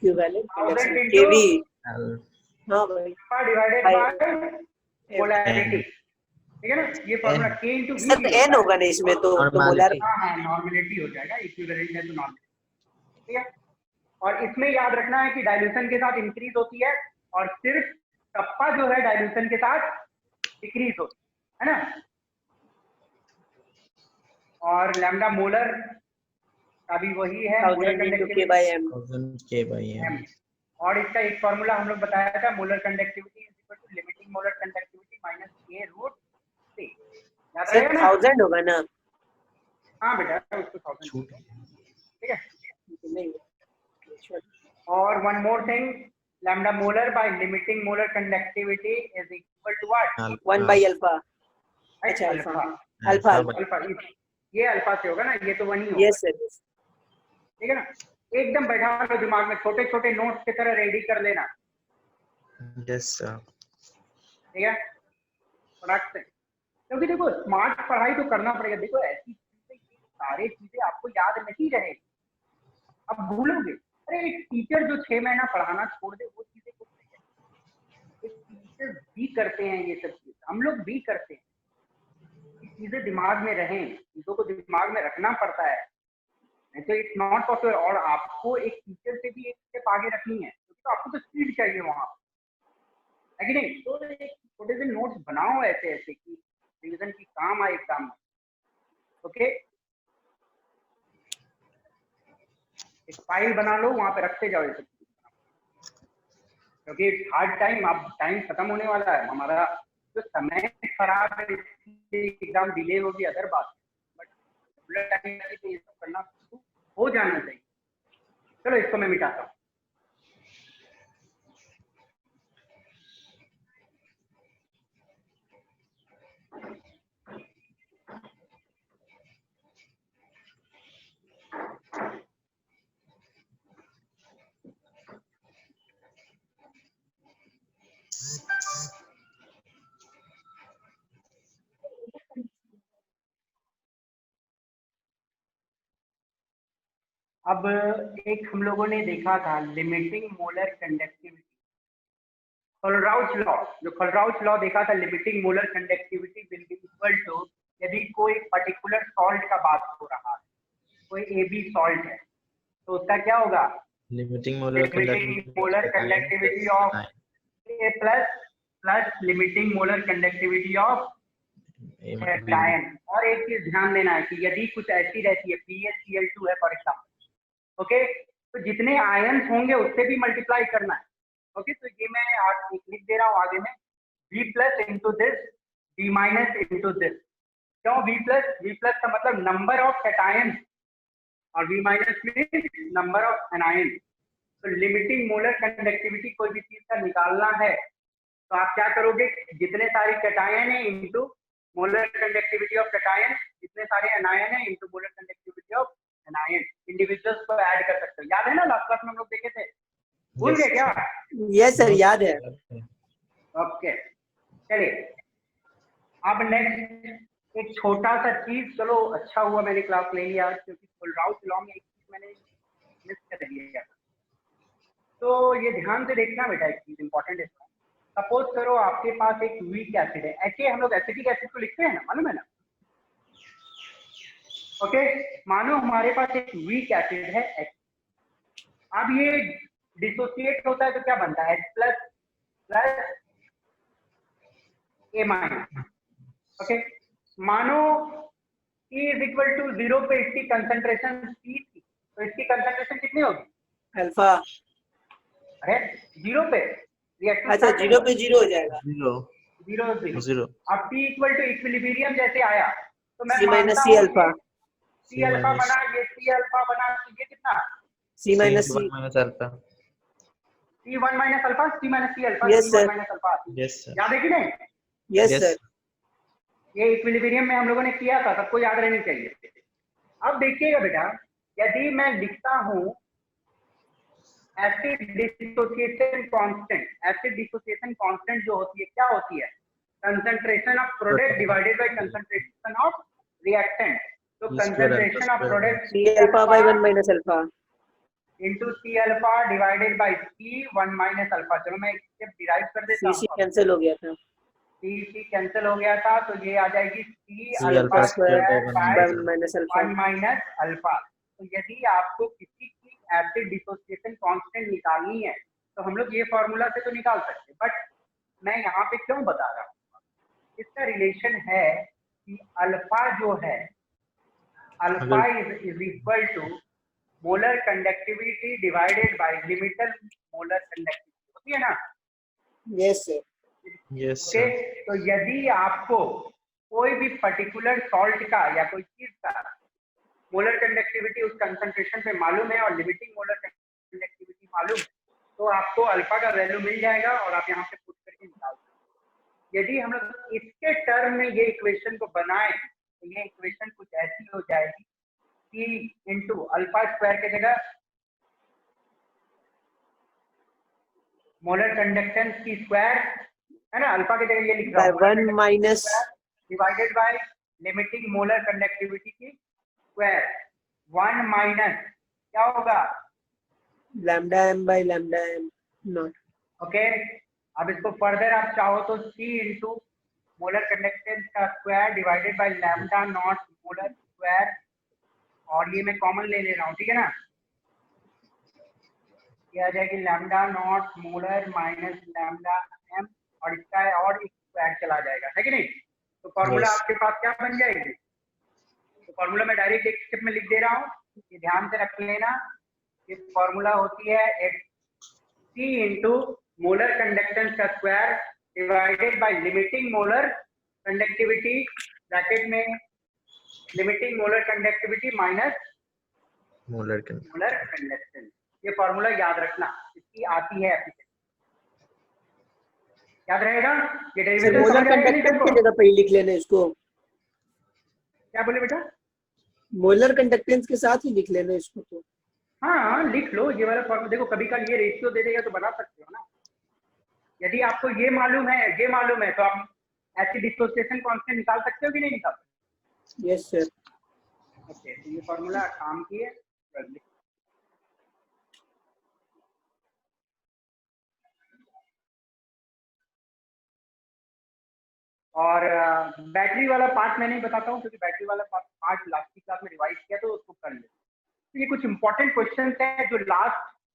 S2: इक्विवेलेंट
S1: 1000
S2: केवी।
S1: into
S2: हाँ भाई,
S1: डिवाइडेड बाय पोलैरिटी। ठीक है ना, ये formula K into V
S2: sir n होगा ना इसमें तो मोलर।
S1: हाँ नॉर्मलिटी हो जाएगा, इक्विवेलेंट है तो नॉर्मलिटी, ठीक है। और इसमें याद रखना है कि डाइल्यूशन के साथ इंक्रीज होती है और सिर्फ कप्पा जो है डाइल्यूशन के साथ डिक्रीज होती है ना। और लैम्डा मोलर का भी वही है, मोलर कंडक्टिविटी। और इसका एक फॉर्मूला हम लोग बताया था, molar conductivity is equal to limiting molar conductivity minus K root C, याद रहेगा ना।
S2: 1000 होगा ना।
S1: हाँ बेटा उसको 1000, ठीक है।
S2: नहीं
S1: और one more thing, lambda molar by limiting molar conductivity is equal to what,
S2: 1 by alpha. अच्छा
S1: अल्फा,
S2: अल्फा
S1: अल्फा ये अल्फा से होगा ना, ये तो वही होगा।
S2: यस सर,
S1: ठीक है ना, एकदम बैठा लो दिमाग में, छोटे छोटे नोट्स की तरह रेडी कर लेना।
S3: Yes sir.
S1: ठीक है, फटाक से, क्योंकि देखो स्मार्ट पढ़ाई तो करना पड़ेगा। देखो ऐसी चीजें, सारी चीजें आपको याद नहीं रहे, अब भूलोगे। अरे एक टीचर जो 6 महीना पढ़ाना छोड़ दे, वो चीजें कुछ नहीं है। एक टीचर भी करते हैं ये सब चीज, हम लोग भी करते हैं। चीजें दिमाग में रहें, चीजों को दिमाग में रखना पड़ता है, नहीं तो इट्स नॉट पॉसिबल। और आपको एक टीचर से भी एक स्टेप आगे रखनी है, क्योंकि तो आपको तो स्पीड चाहिए वहां, है कि नहीं। तो एक छोटे से नोट्स बनाओ ऐसे ऐसे कि रिवीजन की काम आए एग्जाम में। ओके, एक फाइल बना लो, वहां पे रखते जाओ ये सब, क्योंकि हार्ड टाइम, अब टाइम खत्म होने वाला है हमारा। जो समय खराब है, एग्जाम डिले होगी अदर बात, बट टाइम तो ये सब करना हो जाना चाहिए। चलो इसको मैं मिटाता हूँ। अब एक हम लोगों ने देखा था limiting molar conductivity, Kohlrausch law. जो खोलराउच लॉ देखा था, limiting molar conductivity will be equal to, यदि कोई पर्टिकुलर सॉल्ट का बात हो रहा है, कोई AB सॉल्ट है, तो उसका क्या होगा,
S3: limiting molar
S1: conductivity of A plus limiting molar conductivity of cation. और एक चीज ध्यान देना है कि यदि कुछ ऐसी रहती है, PaCl2 है फॉर एग्जाम्पल, ओके, तो जितने आयंस होंगे उससे भी मल्टीप्लाई करना है। ओके, तो ये मैं आज लिख दे रहा हूँ आगे में, V plus into this, V minus into this. क्यों V प्लस का मतलब नंबर ऑफ कैटायंस और V minus means number of anions. तो लिमिटिंग मोलर कंडक्टिविटी कोई भी चीज का निकालना है तो आप क्या करोगे, जितने सारे कैटायन है into molar conductivity of cation, जितने सारे एनायन है into molar conductivity of anion, individuals को ऐड कर सकते हो। याद है ना, लास्ट क्लास में हम लोग देखे थे, भूल गए क्या?
S2: यस सर, याद है।
S1: ओके, चलिए अब नेक्स्ट एक छोटा सा चीज, चलो अच्छा हुआ मैंने क्लास ले लिया, क्योंकि खोलराउच लॉ में एक चीज मैंने मिस कर दिया। तो ये ध्यान से देखना बेटा, एक चीज इंपॉर्टेंट है। सपोज करो आपके पास एक वीक एसिड है, ऐसे हम लोग एसिटिक एसिड को लिखते हैं ना, मालूम है ना। ओके, मानो हमारे पास एक वीक एसिड है H, अब ये डिसोसिएट होता है तो क्या बनता है, H plus plus A minus. Okay, मानो E इज इक्वल टू 0 पे इसकी कंसंट्रेशन C थी, तो इसकी कंसंट्रेशन कितनी होगी,
S2: अल्फा।
S1: अरे 0 पे रिएक्शन,
S2: अच्छा 0 पे 0 हो जाएगा,
S3: 0
S1: अब T इक्वल टू इक्विलिब्रियम जैसे आया तो मैं
S2: C minus C alpha,
S1: C alpha बना, ये C अल्फा बना, तो ये कितना,
S2: C minus C
S3: minus alpha,
S1: C1 minus alpha, C minus C alpha,
S2: Yes,
S1: C1
S2: sir.
S1: Minus alpha.
S3: Yes sir,
S1: याद है कि नहीं?
S2: Yes sir.
S1: ये इक्विलिब्रियम में हम लोगों ने किया था, सबको याद रहनी चाहिए। अब देखिएगा बेटा, यदि मैं लिखता हूं acid dissociation constant, acid dissociation constant जो होती है क्या होती है, concentration of product divided by concentration of reactant. तो concentration of product
S2: C alpha by 1 minus alpha
S1: into C alpha divided by C 1 minus alpha. चलो मैं एक स्टेप डिराइव कर देता
S2: C
S1: हूँ।
S2: कैंसिल हो गया था।
S1: C कैंसिल हो गया था, तो ये आ जाएगी C
S3: C
S1: alpha
S3: alpha square
S1: square
S3: by
S1: by
S3: 1
S2: minus alpha.
S1: 1 minus alpha. तो यदि आपको किसी की एसिड डिसोसिएशन कांस्टेंट निकालनी है तो हम लोग ये फॉर्मूला से तो निकाल सकते हैं, बट मैं यहाँ पे क्यों बता रहा हूँ, इसका रिलेशन है कि अल्फा जो है, alpha is equal to molar conductivity divided by limiting molar conductivity, होती है ना?
S2: Yes sir.
S3: Yes
S1: okay,
S3: sir.
S1: तो यदि आपको कोई भी पर्टिकुलर सॉल्ट का या कोई चीज का मोलर कंडक्टिविटी उस कंसंट्रेशन पे मालूम है और लिमिटिंग मोलर कंडक्टिविटी मालूम है, तो आपको अल्फा का वैल्यू मिल जाएगा और आप यहाँ पे पुट करके निकाल सकते हैं। यदि हम लोग इसके टर्म में ये इक्वेशन को बनाए तो ये इक्वेशन कुछ ऐसी हो जाएगी कि इंटू अल्फा स्क्वायर के जगह मोलर कंडक्टेंस की स्क्वायर है ना, अल्फा की जगह ये लिख रहा हूँ,
S2: by 1 minus
S1: divided by limiting molar conductivity की स्क्वायर 1 माइनस क्या होगा,
S2: lambda m by lambda m naught.
S1: Okay. अब इसको फर्दर आप चाहो तो C इंटू मोलर कंडक्टेंस का square divided by lambda naught molar square, और ये मैं कॉमन ले रहा हूँ, ठीक है ना? ये आ जाएगी lambda naught molar minus lambda m, और इसका और एक स्क्वायर चला जाएगा, है कि नहीं? तो फॉर्मूला
S3: Yes.
S1: आपके पास क्या बन जाएगी? तो फॉर्मूला मैं डायरेक्ट एक स्टेप में लिख दे रहा हूँ, ये ध्यान से रख लेना। ये फॉर्मूला होती है C इंटू मोलर कंडक्टेंस का square divided by limiting molar conductivity, bracket में limiting molar conductivity minus
S3: Molar
S1: conductance. ये फॉर्मूला याद रखना, इसकी आती है एप्लीकेशन, याद रहेगा? ये डेरिवेशन
S2: मोलर
S1: समझ आएगा नहीं
S2: कंडक्टेंस की
S1: सबको?
S2: जगह पे ही लिख लेना इसको।
S1: क्या बोले बेटा?
S2: मोलर कंडक्टेंस के साथ ही लिख लेना इसको। तो
S1: हाँ लिख लो ये वाला फॉर्मूला, देखो कभी कभी ये रेशियो दे देगा तो बना सकते हो ना। यदि आपको ये मालूम है तो आप एसिड डिसोसिएशन कांस्टेंट निकाल सकते हो कि नहीं निकाल सकते?
S2: Yes sir.
S1: ओके, तो ये फॉर्मूला काम की है। और बैटरी वाला पार्ट मैं नहीं बताता हूँ क्योंकि बैटरी वाला पार्ट लास्ट की क्लास में रिवाइज किया तो उसको कर ले। तो ये कुछ इंपॉर्टेंट क्वेश्चन है जो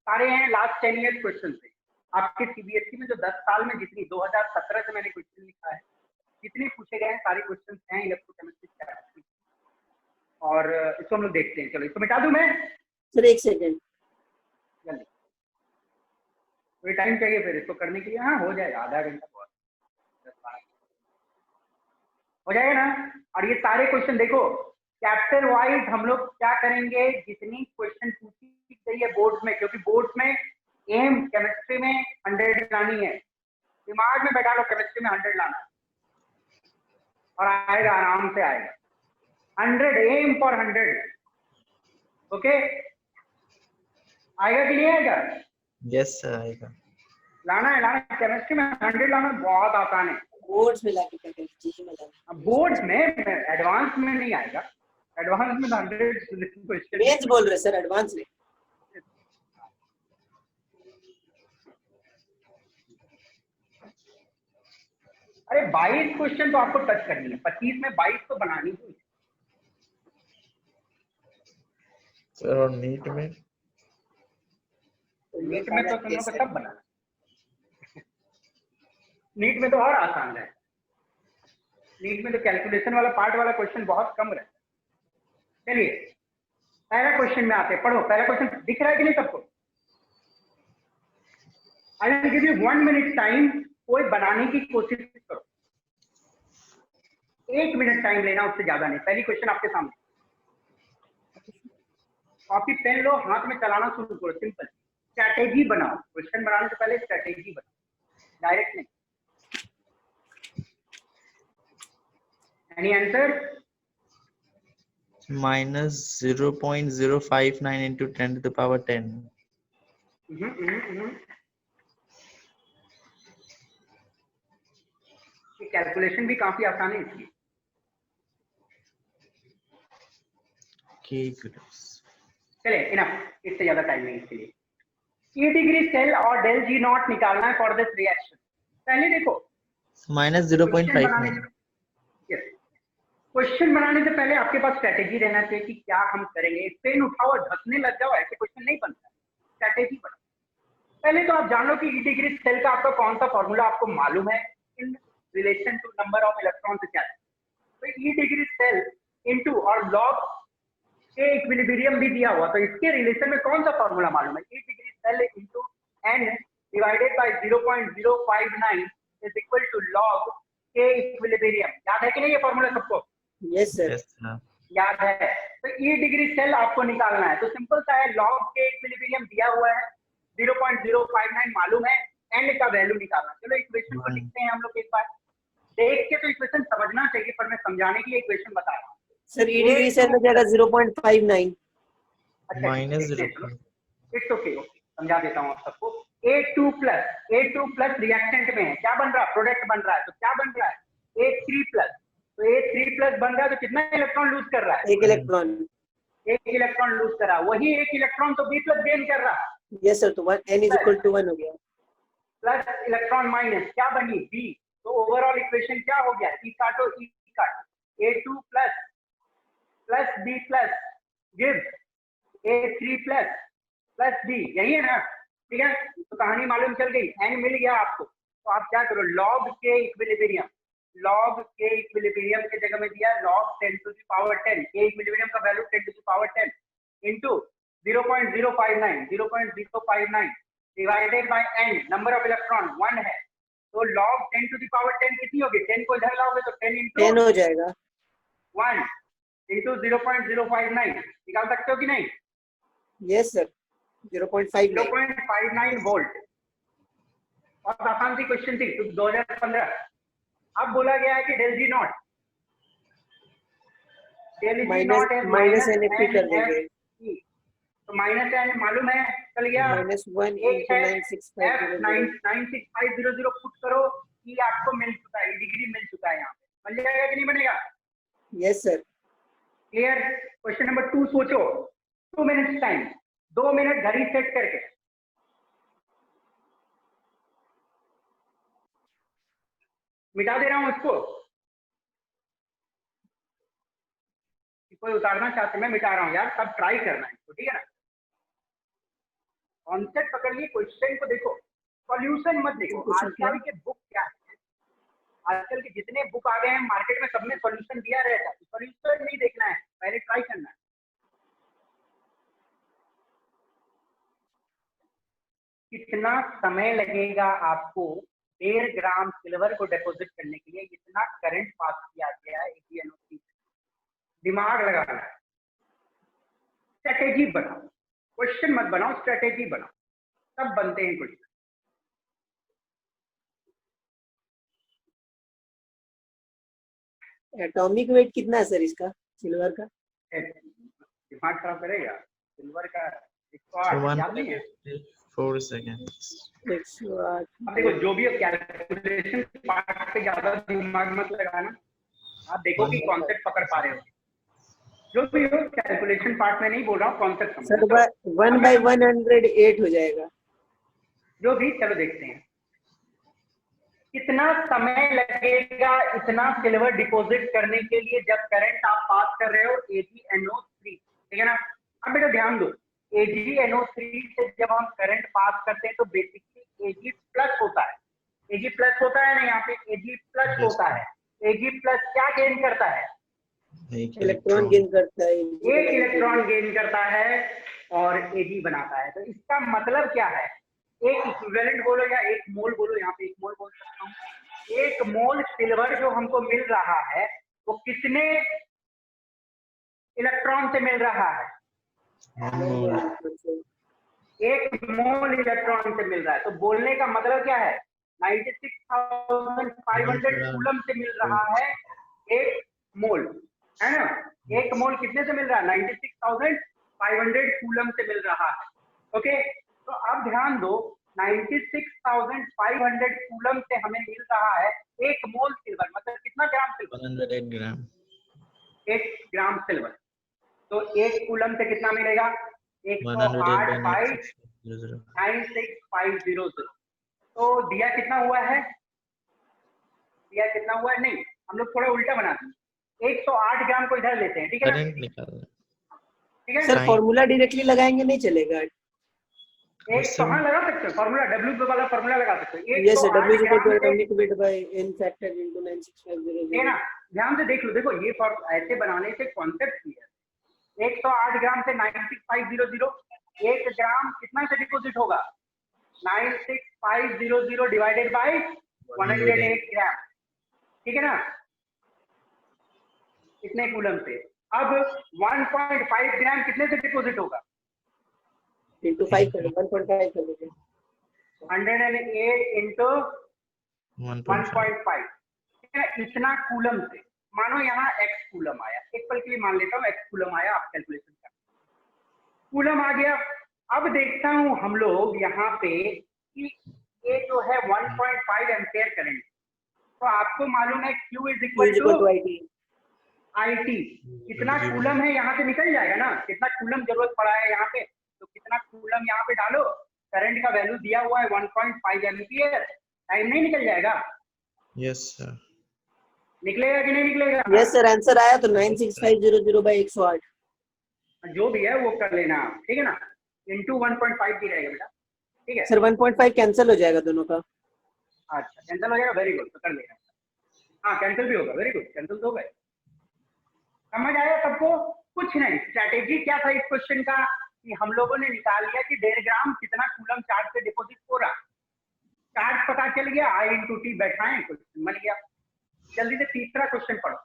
S1: सारे हैं लास्ट 10 ईयर क्वेश्चन थे आपके सीबीएसई में, जो 10 साल में जितनी 2017 से मैंने क्वेश्चन लिखा है, जितने पूछे गए हैं सारे क्वेश्चन हैं इलेक्ट्रोकेमिस्ट्री, और इसको हम लोग देखते हैं। चलो इसको मिटा दूं मैं
S2: सर, एक सेकेंड,
S1: जल्दी, कोई टाइम चाहिए फिर इसको करने के लिए? हाँ हो जाएगा, आधा घंटा बहुत, 10-12 हो जाएगा ना। और ये सारे क्वेश्चन देखो चैप्टर वाइज हम लोग क्या करेंगे, जितनी क्वेश्चन पूछी गई है बोर्ड्स में, क्योंकि बोर्ड्स में एम केमिस्ट्री में 100 लानी है, दिमाग में बैठा लो केमिस्ट्री में 100 लाना और आएगा, आराम से आएगा 100, एम फॉर 100, ओके? आएगा कि नहीं आएगा?
S3: Yes sir, आएगा।
S1: लाना केमिस्ट्री में 100 लाना बहुत आसान है।
S2: बोर्ड्स में लाके क्या करें, जी में लाना।
S1: बोर्ड्स में एडवांस में नहीं आएगा, एडवांस में 100 क्वेश्चन
S2: मेंस बोल रहे सर, एडवांस में।
S1: अरे 22 क्वेश्चन तो आपको टच करनी है, 25 में 22 तो बनानी ही है।
S3: सर और नीट में?
S1: नीट में तो तुम लोग को सब बनाना, नीट में तो और आसान है, नीट में तो कैलकुलेशन वाला पार्ट वाला क्वेश्चन बहुत कम रहता है। चलिए पहला क्वेश्चन में आते हैं, पढ़ो। पहला क्वेश्चन दिख रहा है कि नहीं सबको? I will give you 1 minute time, कोई बनाने की कोशिश करो, 1 मिनट टाइम लेना, उससे ज्यादा नहीं। पहली क्वेश्चन आपके सामने, कॉपी पेन लो, हाथ में चलाना शुरू करो, सिंपल स्ट्रैटेजी बनाओ, क्वेश्चन बनाने से पहले स्ट्रैटेजी बनाओ, डायरेक्ट नहीं। Any answer?
S3: Minus 0.059 into 10 to the power 10.
S1: ये कैलकुलेशन भी काफी आसान है इसकी। चले इनफ, इससे ज्यादा टाइम नहीं इसके लिए। E डिग्री सेल और del G नॉट निकालना है फॉर दिस रिएक्शन। पहले देखो
S3: माइनस 0.59।
S1: क्वेश्चन बनाने से पहले आपके पास स्ट्रेटेजी रहना चाहिए कि क्या हम करेंगे। पेन उठाओ और धसने लग जाओ, ऐसे क्वेश्चन नहीं बनता। स्ट्रेटेजी बनाओ। पहले तो आप जान लो कि ई डिग्री सेल का आपका कौन सा फॉर्मूला आपको मालूम है in relation to number of electron क्या है। तो ई डिग्री सेल इनटू और लॉग के इक्विलिब्रियम भी दिया हुआ, तो इसके रिलेशन में कौन सा फॉर्मूला मालूम है? E degree cell into n divided by 0.059 is equal to log के इक्विलिब्रियम। याद है कि नहीं ये फॉर्मूला सबको?
S2: यस सर,
S1: याद है। तो ई डिग्री सेल आपको निकालना है, तो सिंपल सा है, लॉग के इक्विलिब्रियम दिया हुआ है, 0.059 मालूम है, एंड का वैल्यू निकालना। चलो इक्वेशन को लिखते हैं हम लोग एक बार। देख के तो इक्वेशन समझना चाहिए, पर मैं समझाने के लिए इक्वेशन बता रहा हूँ।
S2: सर ई डिग्री सेल में जाएगा 0.59।
S1: अच्छा,
S3: माइनस
S1: इट्स ओके, समझा देता हूँ आप सबको। A2 प्लस रिएक्टेंट में है, क्या बन रहा है? प्रोडक्ट बन रहा है, तो क्या बन रहा है? A3 plus. तो A3 प्लस बन रहा है, तो कितना इलेक्ट्रॉन लूज कर रहा है?
S2: एक इलेक्ट्रॉन
S1: लूज कर रहा है। वही एक इलेक्ट्रॉन तो B प्लस गेन कर रहा है।
S2: यस सर, तो n इज इक्वल टू 1 हो गया।
S1: प्लस इलेक्ट्रॉन माइनस क्या बनी? B। तो ओवरऑल इक्वेशन क्या हो गया? E काटो, E काटो। A2 plus B plus gives A3 plus B, यही है ना? ठीक है, तो कहानी मालूम चल गई, n मिल गया आपको। तो आप क्या करो, लॉग के इक्विलिब्रियम, लॉग के इक्विलिब्रियम की जगह में दिया लॉग 10 टू द पावर 10, के इक्विलिब्रियम का value 10 to the power 10 into 0.059 divided by n, number of electron 1 है, तो लॉग 10 टू द पावर 10 कितनी होगी? 10 को इधर लाओगे तो 10 इंटू
S2: 10 हो जाएगा,
S1: 1 इंटू 0.059 निकाल सकते हो कि नहीं?
S2: Yes sir,
S1: 0.59 volt. बहुत आसान सी क्वेश्चन थी, 2015। अब बोला गया है कि del G naught
S2: minus n कर देंगे,
S1: तो माइनस एन मालूम है, चल गया।
S2: -1
S1: एक है
S2: 9650
S1: 96500 पुट करो, ये आपको मिल चुका है, डिग्री मिल चुका है यहाँ पे। बन जाएगा कि नहीं बनेगा?
S2: Yes sir.
S1: Clear? Question number 2 सोचो, 2 मिनट्स टाइम, 2 मिनट घड़ी सेट करके। मिटा दे रहा हूं इसको, कोई उतारना चाहते, मैं मिटा रहा हूं यार, सब ट्राई करना है इसको, ठीक है ना? कॉन्सेप्ट पकड़िए, क्वेश्चन को देखो, सॉल्यूशन मत देखो। आजकल के बुक क्या है, आजकल के जितने बुक आ गए हैं मार्केट में, सब में सॉल्यूशन दिया रहता है। सॉल्यूशन नहीं देखना है, पहले ट्राई करना है। कितना समय लगेगा आपको 1.5 ग्राम सिल्वर को डिपॉजिट करने के लिए? इतना करंट पास किया गया है AgNO3। दिमाग लगाना है, स्ट्रेटेजी बनाओ, क्वेश्चन मत बनाओ, स्ट्रेटेजी बनाओ, तब बनते हैं क्वेश्चन।
S2: एटॉमिक वेट कितना है सर इसका, सिल्वर का?
S1: दिमाग खराब करेगा, सिल्वर का
S3: 1
S1: याद नहीं है?
S3: 4 seconds।
S2: 108।
S1: अब देखो, जो भी कैलकुलेशन पार्ट पे ज्यादा दिमाग मत लगाना, आप देखो कि कॉन्सेप्ट पकड़ पा रहे हो। जो भी हो, कैलकुलेशन पार्ट में नहीं बोल रहा हूँ, कॉन्सेप्ट
S2: सर 1/108 हो जाएगा।
S1: जो भी, चलो देखते हैं कितना समय लगेगा इतना सिल्वर डिपॉजिट करने के लिए जब करंट आप पास कर रहे हो AgNO3, ठीक है ना? अब बेटा ध्यान दो, AgNO3 से जब हम करंट पास करते हैं तो बेसिकली Ag प्लस होता है। Ag प्लस होता है ना, यहाँ पे Ag प्लस होता है। Ag प्लस क्या गेन करता है?
S2: इलेक्ट्रॉन गेन करता है,
S1: एक इलेक्ट्रॉन गेन करता है और Ag बनाता है। तो इसका मतलब क्या है? एक इक्विवेलेंट बोलो या एक मोल बोलो, यहाँ पे एक मोल बोल सकता हूँ। एक मोल सिल्वर जो हमको मिल रहा है वो कितने इलेक्ट्रॉन से मिल रहा है? एक मोल इलेक्ट्रॉन से मिल रहा है। तो बोलने का मतलब क्या है? 96,500 कूलम से मिल रहा है एक मोल, है ना? एक मोल कितने से मिल रहा है? 96,500 कूलम से मिल रहा है। ओके, तो अब ध्यान दो, 96,500 कूलम से हमें मिल रहा है एक मोल सिल्वर, मतलब कितना ग्राम सिल्वर?
S3: 108 ग्राम।
S1: 1 ग्राम सिल्वर। तो एक कूलम से कितना मिलेगा? 108.96,500। तो दिया कितना हुआ है? दिया कितना हुआ है, नहीं हम लोग थोड़ा उल्टा बना दें, 108 ग्राम को इधर लेते हैं, ठीक है ना,
S3: करंट निकालना
S1: ठीक है
S2: सर फॉर्मूला डायरेक्टली लगाएंगे नहीं चलेगा?
S1: एक तो हाँ लगा सकते हो फॉर्मूला, W वाला फॉर्मूला लगा सकते हो।
S2: यस सर,
S1: 108
S2: W
S1: ग्राम से
S2: atomic weight by n factor into 96500।
S1: है ना, ध्यान से देख लो, देखो ये ऐसे बनाने से कॉन्सेप्ट क्लियर। 108 ग्राम से 96500, 1 ग्राम कितना से डिपोजिट होगा, 96500 डिवाइडेड बाय 108 ग्राम, ठीक है ना, कितने कूलम से। अब 1.5 ग्राम कितने से डिपोजिट होगा,
S2: into 5 कर 1.5 कर लीजिए।
S1: 108 into
S3: 1.5
S1: 1.5, ठीक है, इतना कूलम से। मानो यहाँ x कूलम आया, एक पल के लिए मान लेता हूँ x कूलम आया, आप कैलकुलेशन कर, कूलम आ गया। अब देखता हूँ हम लोग यहाँ पे कि ये जो है 1.5 एम्पेयर करंट, तो आपको मालूम है Q is equal to IT, कितना कूलम है यहाँ से निकल जाएगा ना, कितना कूलम जरूरत पड़ा है यहाँ पे, तो कितना कूलम यहाँ पे डालो, करंट का वैल्यू दिया हुआ है 1.5 एम्पियर, टाइम नहीं निकल जाएगा,
S3: यस सर
S1: निकलेगा कि नहीं निकलेगा,
S2: यस सर, आंसर आया तो 96500 by 108।
S1: जो भी है वो कर लेना आप, ठीक है ना, इंटू 1.5 भी रहेगा बेटा, ठीक है।
S2: सर 1.5 कैंसिल हो जाएगा दोनों का।
S1: अच्छा कैंसिल हो जाएगा, वेरी गुड, तो कर लेना, हाँ कैंसिल भी होगा, वेरी गुड, कैंसिल तो हो गए। समझ आया सबको, कुछ नहीं, स्ट्रैटेजी क्या था इस क्वेश्चन का कि हम लोगों ने निकाल लिया कि 1.5 ग्राम कितना कूलम चार्ज से डिपॉजिट हो रहा, चार्ज पता चल गया, I into T बैठाएं, क्वेश्चन बन गया। जल्दी से तीसरा क्वेश्चन पढ़ो।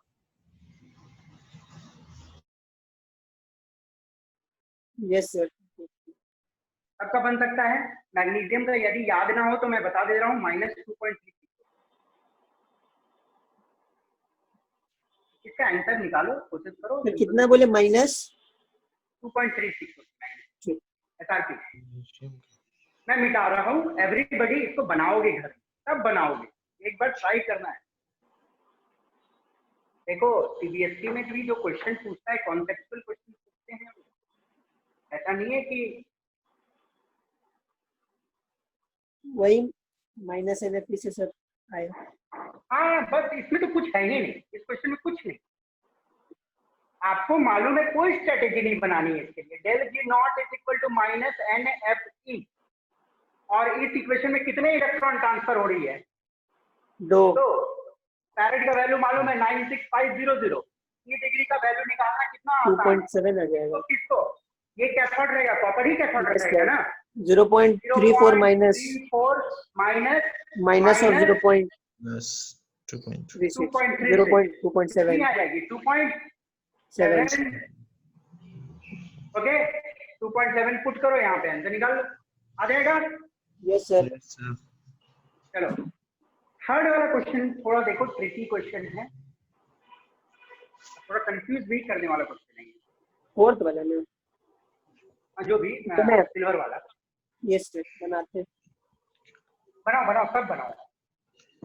S2: यस सर,
S1: सबका बन सकता है। मैग्नीशियम का यदि याद ना हो तो मैं बता दे रहा हूँ, -2.36, इसका आंसर निकालो, कोशिश करो।
S2: तो कितना बोले,
S1: -2.36 SRP। मैं मिटा रहा हूँ, एवरीबडी इसको बनाओगे घर, तब बनाओगे, एक बार ट्राई करना है। देखो सीबीएसई में भी जो क्वेश्चन पूछता है कॉन्सेप्चुअल क्वेश्चन पूछते हैं, ऐसा नहीं है कि
S2: वही -NFP से सर आया।
S1: हाँ बस इसमें तो कुछ है ही नहीं, इस क्वेश्चन में कुछ नहीं, आपको मालूम है कोई स्ट्रेटेजी नहीं बनानी है इसके लिए। Del G naught is equal to -NFE, और इस इक्वेशन में कितने इलेक्ट्रॉन ट्रांसफर हो रही है,
S2: 2।
S1: तो फैरेड का वैल्यू मालूम है 96500, ई डिग्री का वैल्यू निकालना कितना आसान है,
S2: 2.7 आ जाएगा।
S1: तो किसको, ये कैथोड रहेगा, कॉपर ही कैथोड रहेगा ना,
S2: 0.34 माइनस
S1: माइनस
S2: और 0.36
S3: प्लस 2.3
S2: 2.7
S1: आ जाएगी 2.7, ओके 2.7 पुट करो यहाँ पे, आंसर निकाल लो, आ जाएगा।
S2: Yes sir.
S1: चलो थर्ड वाला क्वेश्चन थोड़ा देखो, ट्रिकी क्वेश्चन है, थोड़ा कंफ्यूज भी करने वाला क्वेश्चन है,
S2: फोर्थ वाला में
S1: जो भी सिल्वर वाला।
S2: यस सर, बनाते
S1: बनाओ बनाओ, सब बनाओ,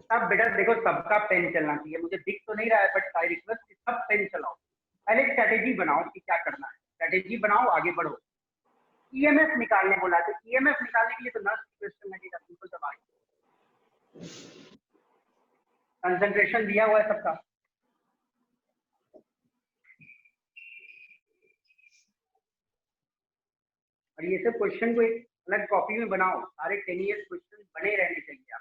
S1: सब बेटा देखो, सबका पेन चलना चाहिए, मुझे दिख तो नहीं रहा है बट आई रिक्वेस्ट सब पेन चलाओ, पहले स्ट्रेटेजी बनाओ कि क्या करना है, स्ट्रेटेजी बनाओ, आगे बढ़ो। ईएमएफ निकालने बोला, तो ईएमएफ निकालने के लिए तो नर्स क्वेश्चन लगेगा, सिंपल सा बात, कंसंट्रेशन दिया हुआ है सबका, और ये सब क्वेश्चन को एक अलग कॉपी में बनाओ, सारे 10 ईयर क्वेश्चन बने रहने चाहिए आप।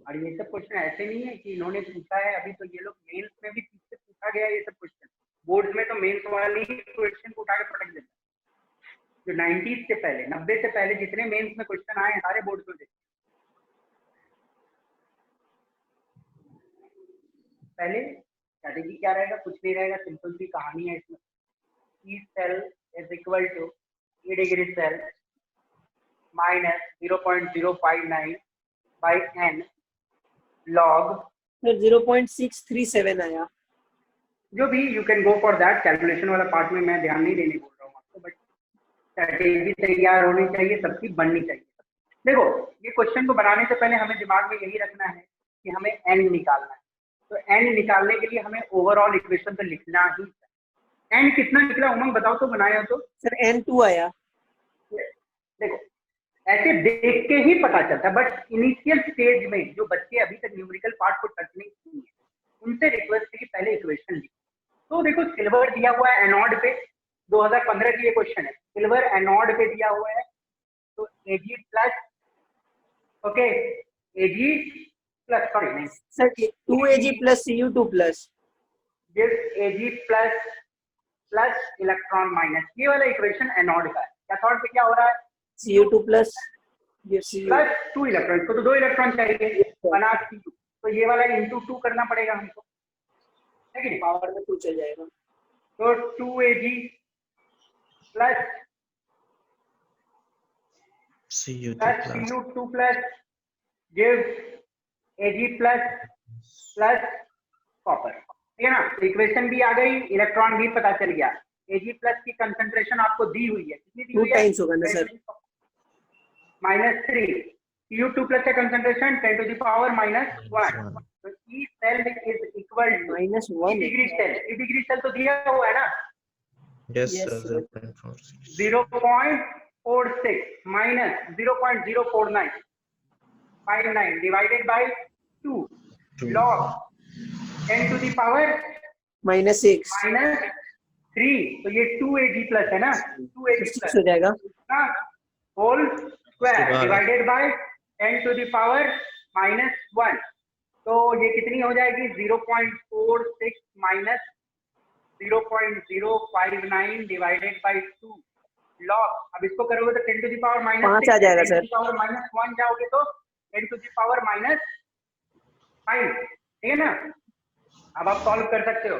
S1: और ये सब क्वेश्चन ऐसे नहीं है कि इन्होंने पूछा है अभी, तो ये लोग मेंस में भी पीछे पूछा गया ये सब क्वेश्चन, बोर्ड में तो मेंस वाली ही क्वेश्चन को उठा के पटक देता है, जो 90s से पहले, 90 से पहले जितने मेंस में क्वेश्चन आए सारे बोर्ड में देखते। पहले स्ट्रेटेजी क्या रहेगा, कुछ नहीं रहेगा, सिंपल सी कहानी है इसमें, E cell is equal to E degree cell minus 0.059 by n log,
S2: sir 0.637 आया।
S1: जो भी you can go for that, calculation वाला पार्ट में मैं ध्यान नहीं देने बोल रहा हूँ आपको, बट स्ट्रेटेजी तैयार होनी चाहिए, सबकी बननी चाहिए। देखो ये क्वेश्चन को बनाने से पहले हमें दिमाग में यही रखना है कि हमें n निकालना है, तो n निकालने के लिए हमें ओवरऑल इक्वेशन तो लिखना ही है। n कितना निकला उमंग बताओ तो, बनाया तो
S2: सर n2 आया।
S1: देखो ऐसे देख के ही पता चलता है, बट इनिशियल स्टेज में जो बच्चे अभी तक न्यूमेरिकल पार्ट को टच नहीं किए हैं उनसे रिक्वेस्ट है कि पहले इक्वेशन लिखो। तो देखो सिल्वर दिया हुआ है एनोड पे, 2015 की ये क्वेश्चन है, सिल्वर एनोड पे दिया हुआ है, तो Ag plus, okay Ag plus, sorry नहीं
S2: sir 2Ag plus Cu2 plus
S1: gives Ag plus plus electron minus, ये वाला इक्वेशन एनोड का है। कैथोड पे क्या हो रहा है,
S2: Cu2 plus Cu
S1: plus 2 electron, तो 2 इलेक्ट्रॉन चाहिए बना Cu, तो ये वाला इंटू 2 करना पड़ेगा हमको, है कि नहीं,
S2: पावर में 2 चल जाएगा।
S1: तो 2Ag plus Cu2 plus gives Ag plus plus copper, ठीक है ना। इक्वेशन भी आ गई, इलेक्ट्रॉन भी पता चल गया। Ag प्लस की कंसंट्रेशन आपको दी हुई है, कितनी दी
S2: 2
S1: हुई है,
S2: टाइम्स होगा ना सर,
S1: -3। Cu2 प्लस का कंसंट्रेशन 10 to the power -1, तो E cell is equal to
S2: -1
S1: degree cell, E degree cell तो दिया हुआ है ना,
S3: Yes,
S2: Yes,
S3: sir.
S2: sir.
S3: 0.46.
S1: 0.46 minus 0.049 59 divided by 2
S3: Two.
S1: log 10 to the power
S2: -6
S1: -3, तो ये 2Ag प्लस है ना, 2Ag
S2: 6
S1: प्लस
S2: हो जाएगा।
S1: होल स्क्वायर
S3: सुबह।
S1: Divided by 10 to the power -1, तो ये कितनी हो जाएगी 0.46 माइनस 0.059 डिवाइडेड बाय 2 लॉग, अब इसको करोगे तो 10 to the power
S2: पाँच आ जाएगा सर।
S1: 10 to the power -1 जाओगे तो 10 to the power -5, ठीक है ना। अब आप सॉल्व कर सकते हो,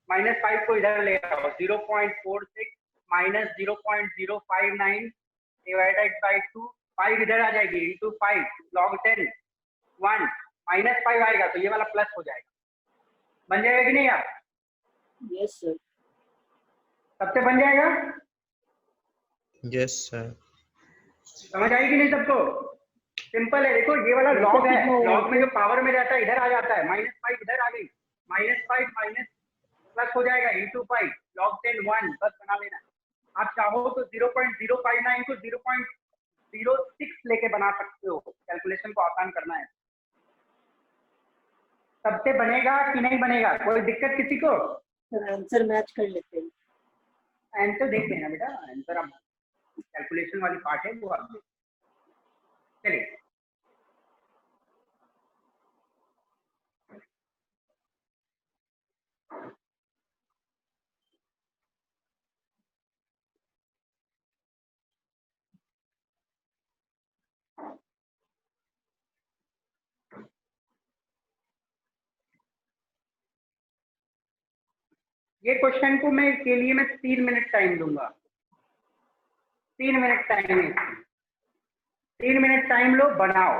S1: -5 को इधर ले आओ, 0.46 माइनस 0.059 डिवाइडेड बाय 2, 5 इधर आ जाएगी इंटू 5 लॉग 10 1 -5 आएगा, तो ये वाला प्लस हो जाएगा, बन जाएगा कि नहीं यार,
S2: यस सर,
S1: सबसे बन जाएगा,
S3: Yes, sir.
S1: समझ आई कि नहीं सबको, सिंपल है। देखो ये वाला लॉग है, लॉग में जो पावर में रहता है इधर आ जाता है, -5 इधर आ गई, -5 माइनस प्लस हो जाएगा इंटू 5 लॉग 10 1, बस बना लेना। आप चाहो तो 0.059 को 0.06 लेके बना सकते हो, कैलकुलेशन को आसान करना है। सबसे बनेगा कि नहीं बनेगा, कोई दिक्कत किसी को,
S2: सर आंसर मैच कर लेते हैं।
S1: आंसर देख लेना बेटा, आंसर आप कैलकुलेशन वाली पार्ट है वो आप देख, चलिए ये क्वेश्चन को मैं के लिए मैं 3 मिनट टाइम दूंगा, 3 मिनट टाइम है, 3 मिनट टाइम लो, बनाओ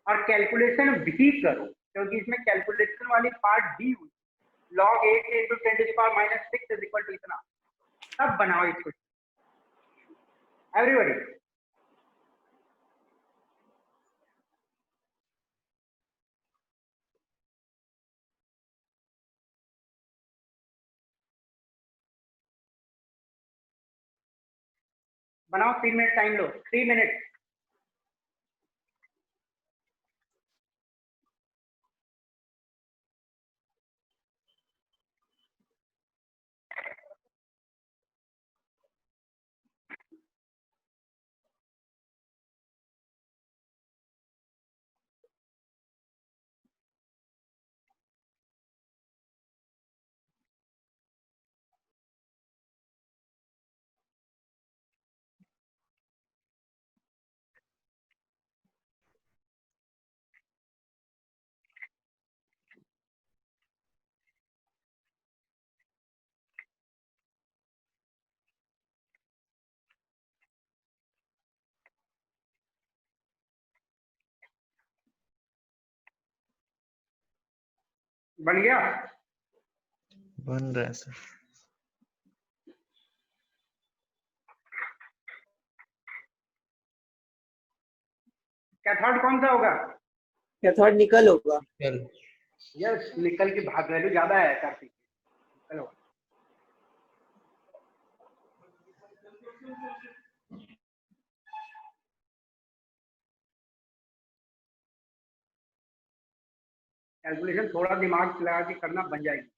S1: और कैलकुलेशन भी करो, क्योंकि इसमें कैलकुलेशन वाली पार्ट दी हुई, log 8 into 10 to the power -6 is equal to इतना, तब बनाओ इसको एवरीबॉडी। बनाओ, 3 मिनट टाइम लो, 3 मिनट। बन गया,
S3: बन रहा है सर।
S1: कैथोड कौन सा होगा,
S2: कैथोड निकल होगा।
S3: चल
S1: यस, निकल की भाग वैल्यू ज्यादा है कार्तिक। चलो कैलकुलेशन थोड़ा दिमाग लगा के करना, बन जाएगी।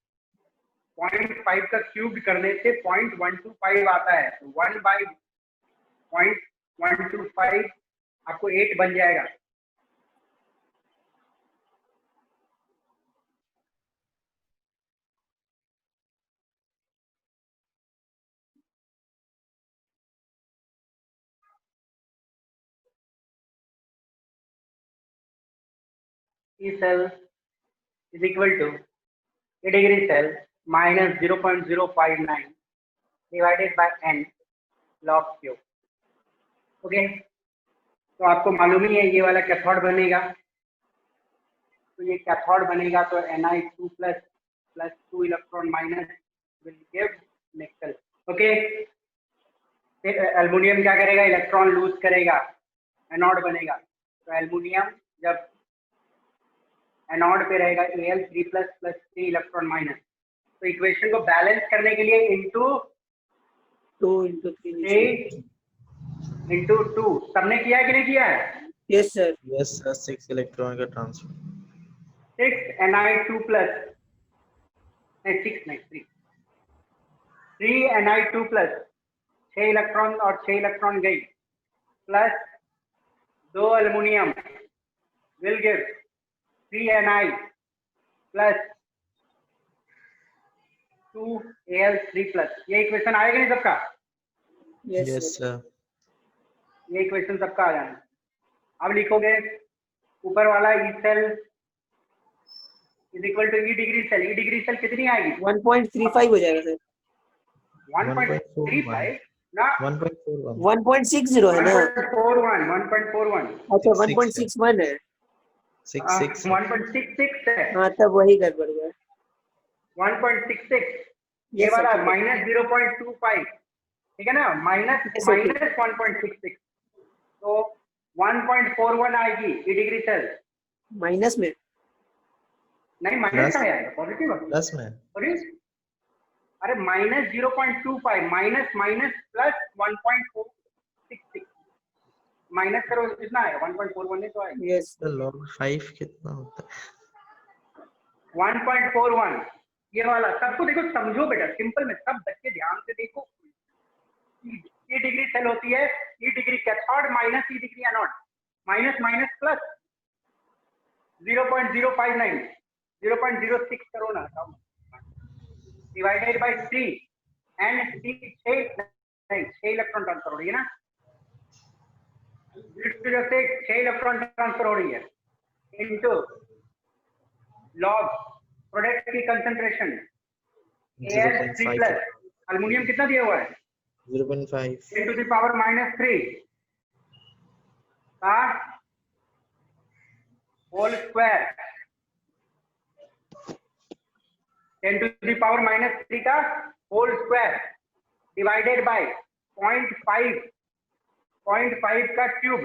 S1: 0.5 का क्यूब करने से 0.125 आता है, तो 1/0.125 आपको 8 बन जाएगा। E cell is equal to A degree cell minus 0.059 divided by n log cube। Okay, तो आपको मालूम ही है ये वाला कैथोड बनेगा, तो ये कैथोड बनेगा तो Ni2 plus 2 electron minus will give निकल। ओके, एल्युमिनियम क्या करेगा, इलेक्ट्रॉन लूज करेगा, एनोड बनेगा। तो एल्युमिनियम जब एनोड पे रहेगा Al3 प्लस 3 इलेक्ट्रॉन माइनस, तो इक्वेशन को बैलेंस करने के लिए इंटू
S2: 2 into 3
S1: इंटू 2 सबने किया है कि नहीं किया है?
S2: yes sir
S3: 6 इलेक्ट्रॉन का transfer.
S1: 6 Ni2 plus 3 Ni2 plus 6 electron और 6 इलेक्ट्रॉन गई plus 2 aluminium will give 3 Ni plus 2 Al3 plus. ये इक्वेशन आएगा नहीं सबका?
S2: yes
S3: yes
S2: sir
S3: sir.
S1: ये इक्वेशन सबका आ जाना। अब लिखोगे ऊपर वाला E cell is equal to E degree cell. E degree cell कितनी आएगी?
S2: 1.35 हो जाएगा सर
S1: 1.35 ना
S3: 1.41
S2: 1.60 है ना
S1: 1.41
S2: अच्छा 1.61 है
S3: 66
S1: 1.66 है।
S2: हाँ तब वही गड़बड़ गया
S1: 1.66 ये
S2: Yes, sir,
S1: वाला
S2: ठीक है।
S1: माइनस 0.25 ठीक है ना, माइनस
S2: Yes, sir, ठीक
S1: माइनस 1.66 तो 1.41 आएगी ई डिग्री सेल।
S2: माइनस में
S1: नहीं माइनस
S3: प्लस
S1: का आएगा, पॉजिटिव है।
S3: प्लस में
S1: अरे minus 0.25 minus minus plus 1.466 minus करो कितना आएगा? 1.41 नहीं तो आएगा
S2: yes
S3: तो log 5 कितना होता है?
S1: 1.41 ये वाला। सबको देखो, समझो बेटा, सिंपल में सब बच्चे ध्यान से देखो। ई डिग्री सेल होती है, E degree cathode minus E degree anode, minus minus plus 0.059 0.06 करो ना, divided by 3 and 6 electron transfer हो रही है ना, 6 इलेक्ट्रॉन ट्रांसफर हो रही है इनटू लॉग प्रोडक्ट की कंसंट्रेशन Al3 प्लस एल्युमिनियम कितना दिया हुआ है
S3: 0.5
S1: 10 टू द पावर -3 का whole square 10 to the power -3 का होल स्क्वायर डिवाइडेड बाय 0.5 का क्यूब।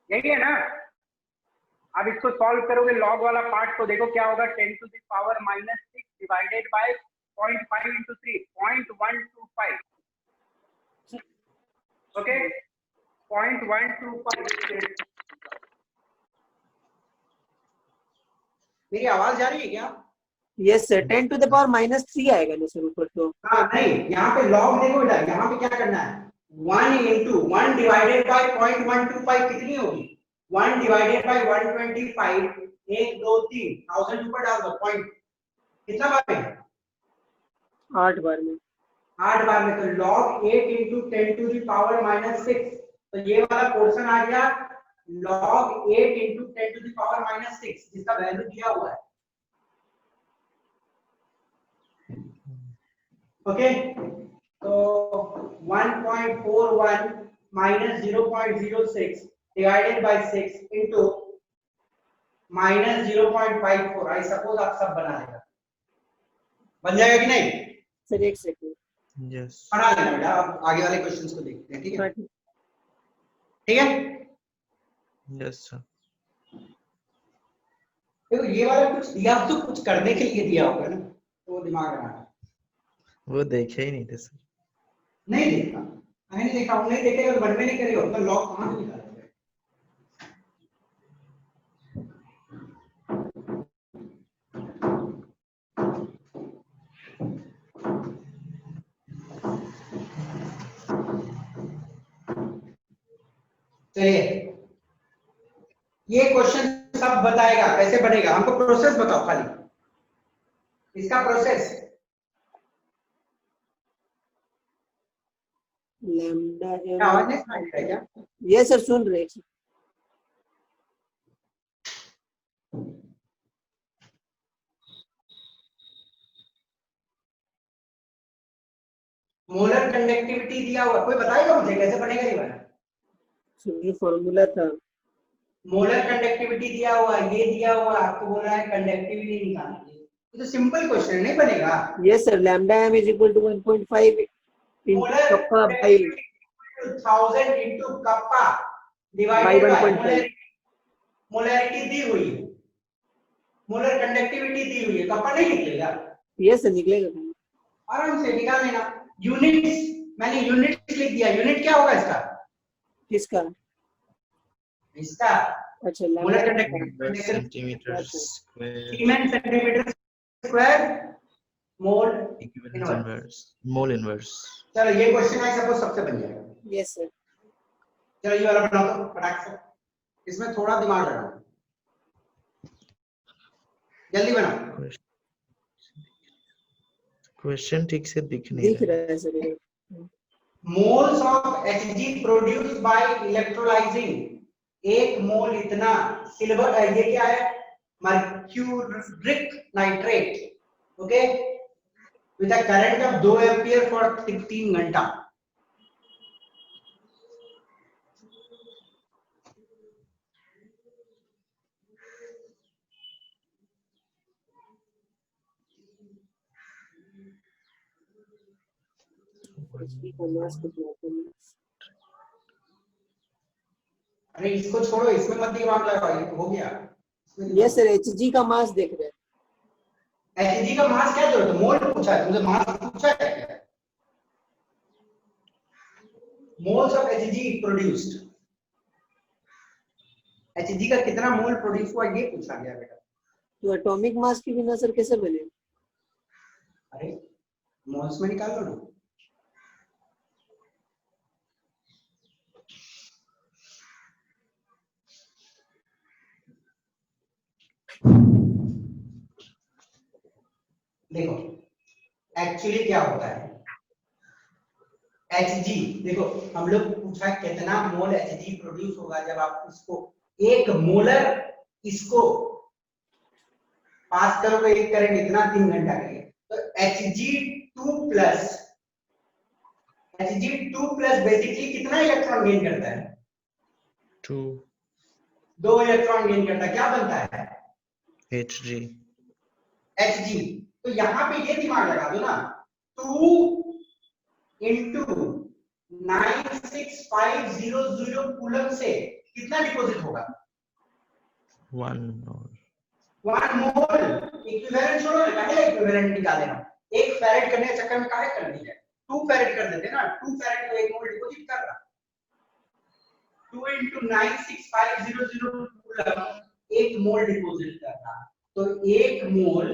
S1: यही है ना? अब इसको सॉल्व करोगे लॉग वाला पार्ट तो देखो क्या होगा, 10 to the power -6 divided by 0.5 into 3 0.125 okay 0.125। मेरी आवाज जा रही है क्या?
S2: yes sir 10 to the power -3 आएगा ना सर ऊपर तो
S1: हाँ नहीं, यहाँ पे लॉग देखो बेटा, यहाँ पे क्या करना है 1 into 1 डिवाइडेड बाय 0.125 कितनी होगी 1 डिवाइडेड बाय 125 1 2 3 1000 ऊपर डाल दो पॉइंट कितना बार में
S2: 8 बार में
S1: 8 बार में, तो log 8 into 10 to the power -6 तो ये वाला पोर्शन आ गया log 8 into 10 to the power -6 जिसका वैल्यू दिया हुआ है। ओके तो 1.41 minus 0.06 divided by 6 into minus 0.54 I suppose आप सब बना लेगा, बन जाएगा कि नहीं?
S2: सर एक सेकंड
S3: यस
S1: बना लेना बेटा, अब आगे वाले क्वेश्चंस को देखते हैं। ठीक है ठीक है
S3: यस सर।
S4: देखो ये वाला कुछ दिया तो कुछ करने के लिए दिया होगा ना, तो वो दिमाग लगाना।
S3: वो देखे ही नहीं थे सर।
S4: नहीं देखा, मैंने नहीं देखा, नहीं देखे और बनवे नहीं करे तो लॉक कहाँ से निकालोगे? चलिए ये क्वेश्चन सब बताएगा कैसे बनेगा, हमको प्रोसेस बताओ खाली इसका प्रोसेस।
S2: लैम्डा
S4: आवाज नहीं सुनाई दे रहा क्या?
S2: ये सर सुन रहे हैं।
S4: मोलर कंडक्टिविटी दिया हुआ, कोई बताएगा मुझे कैसे बनेगा ये वाला?
S2: ये फॉर्मूला था।
S4: मोलर कंडक्टिविटी दिया हुआ, ये दिया हुआ, आपको बोला है कंडक्टिविटी निकालनी है, ये तो सिंपल क्वेश्चन नहीं बनेगा।
S2: Yes sir, lambda m is equal to 1.5 into
S4: molar
S2: kappa by
S4: 1000 into kappa
S2: by
S4: divided by
S2: 1.5।
S4: Molarity दी हुई है, मोलर कंडक्टिविटी दी हुई है, कप्पा नहीं निकलेगा?
S2: यस सर निकलेगा।
S4: आराम से निकाल लेना। यूनिट्स मैंने यूनिट्स लिख दिया, यूनिट क्या होगा इसका?
S2: किसका?
S4: इसका
S2: अच्छा
S4: molar
S2: lambda
S4: conductivity
S3: centimetre square
S4: siemens centimetre square mole
S3: equivalence inverse mole inverse.
S4: चलो ये क्वेश्चन है सपोज सबसे बन जाएगा।
S2: Yes sir.
S4: चलो ये वाला बना दो फटाक से, इसमें थोड़ा दिमाग लगाओ, जल्दी बनाओ।
S3: क्वेश्चन ठीक से दिख नहीं
S2: दिख रहा है सर ये।
S4: Moles of Hg produced by electrolysing, एक मोल इतना सिल्वर, ये क्या है? Mercuric nitrate, okay, with a current of 2 ampere for 3 घंटा। अरे इसको छोड़ो, इसमें मत दिमाग लगाओ, ये तो हो गया।
S2: यस सर, Hg का मास देख रहे हैं।
S4: Hg का मास क्या जरूरत है? मोल पूछा है तुमसे, मास पूछा है क्या? Moles of Hg produced, Hg का कितना मोल प्रोड्यूस हुआ ये पूछा गया बेटा।
S2: तो एटॉमिक मास के बिना सर कैसे बने?
S4: अरे मोल्स में निकाल लो ना। देखो एक्चुअली क्या होता है, Hg देखो हम लोग पूछा कितना मोल Hg प्रोड्यूस होगा जब आप इसको एक मोलर इसको पास करोगे, एक करंट इतना 3 घंटा के लिए, तो Hg2 प्लस बेसिकली कितना इलेक्ट्रॉन गेन करता है? 2 इलेक्ट्रॉन गेन करता है, क्या बनता है? Hg। तो यहां पे ये दिमाग लगा दो ना, 2 into 96500 कूलम से कितना डिपॉजिट होगा?
S3: 1 मोल।
S4: 1 मोल। इक्विवेलेंट छोड़ो ना, पहले इक्विवेलेंट निकाले ना, 1 फैरेड करने के चक्कर में काहे कर दिया? 2 फैरेड कर देते ना, 2 फैरेड तो 1 मोल डिपॉजिट कर रहा। 2 into 96500 कूलम 1 मोल डिपॉजिट कर रहा, तो 1 मोल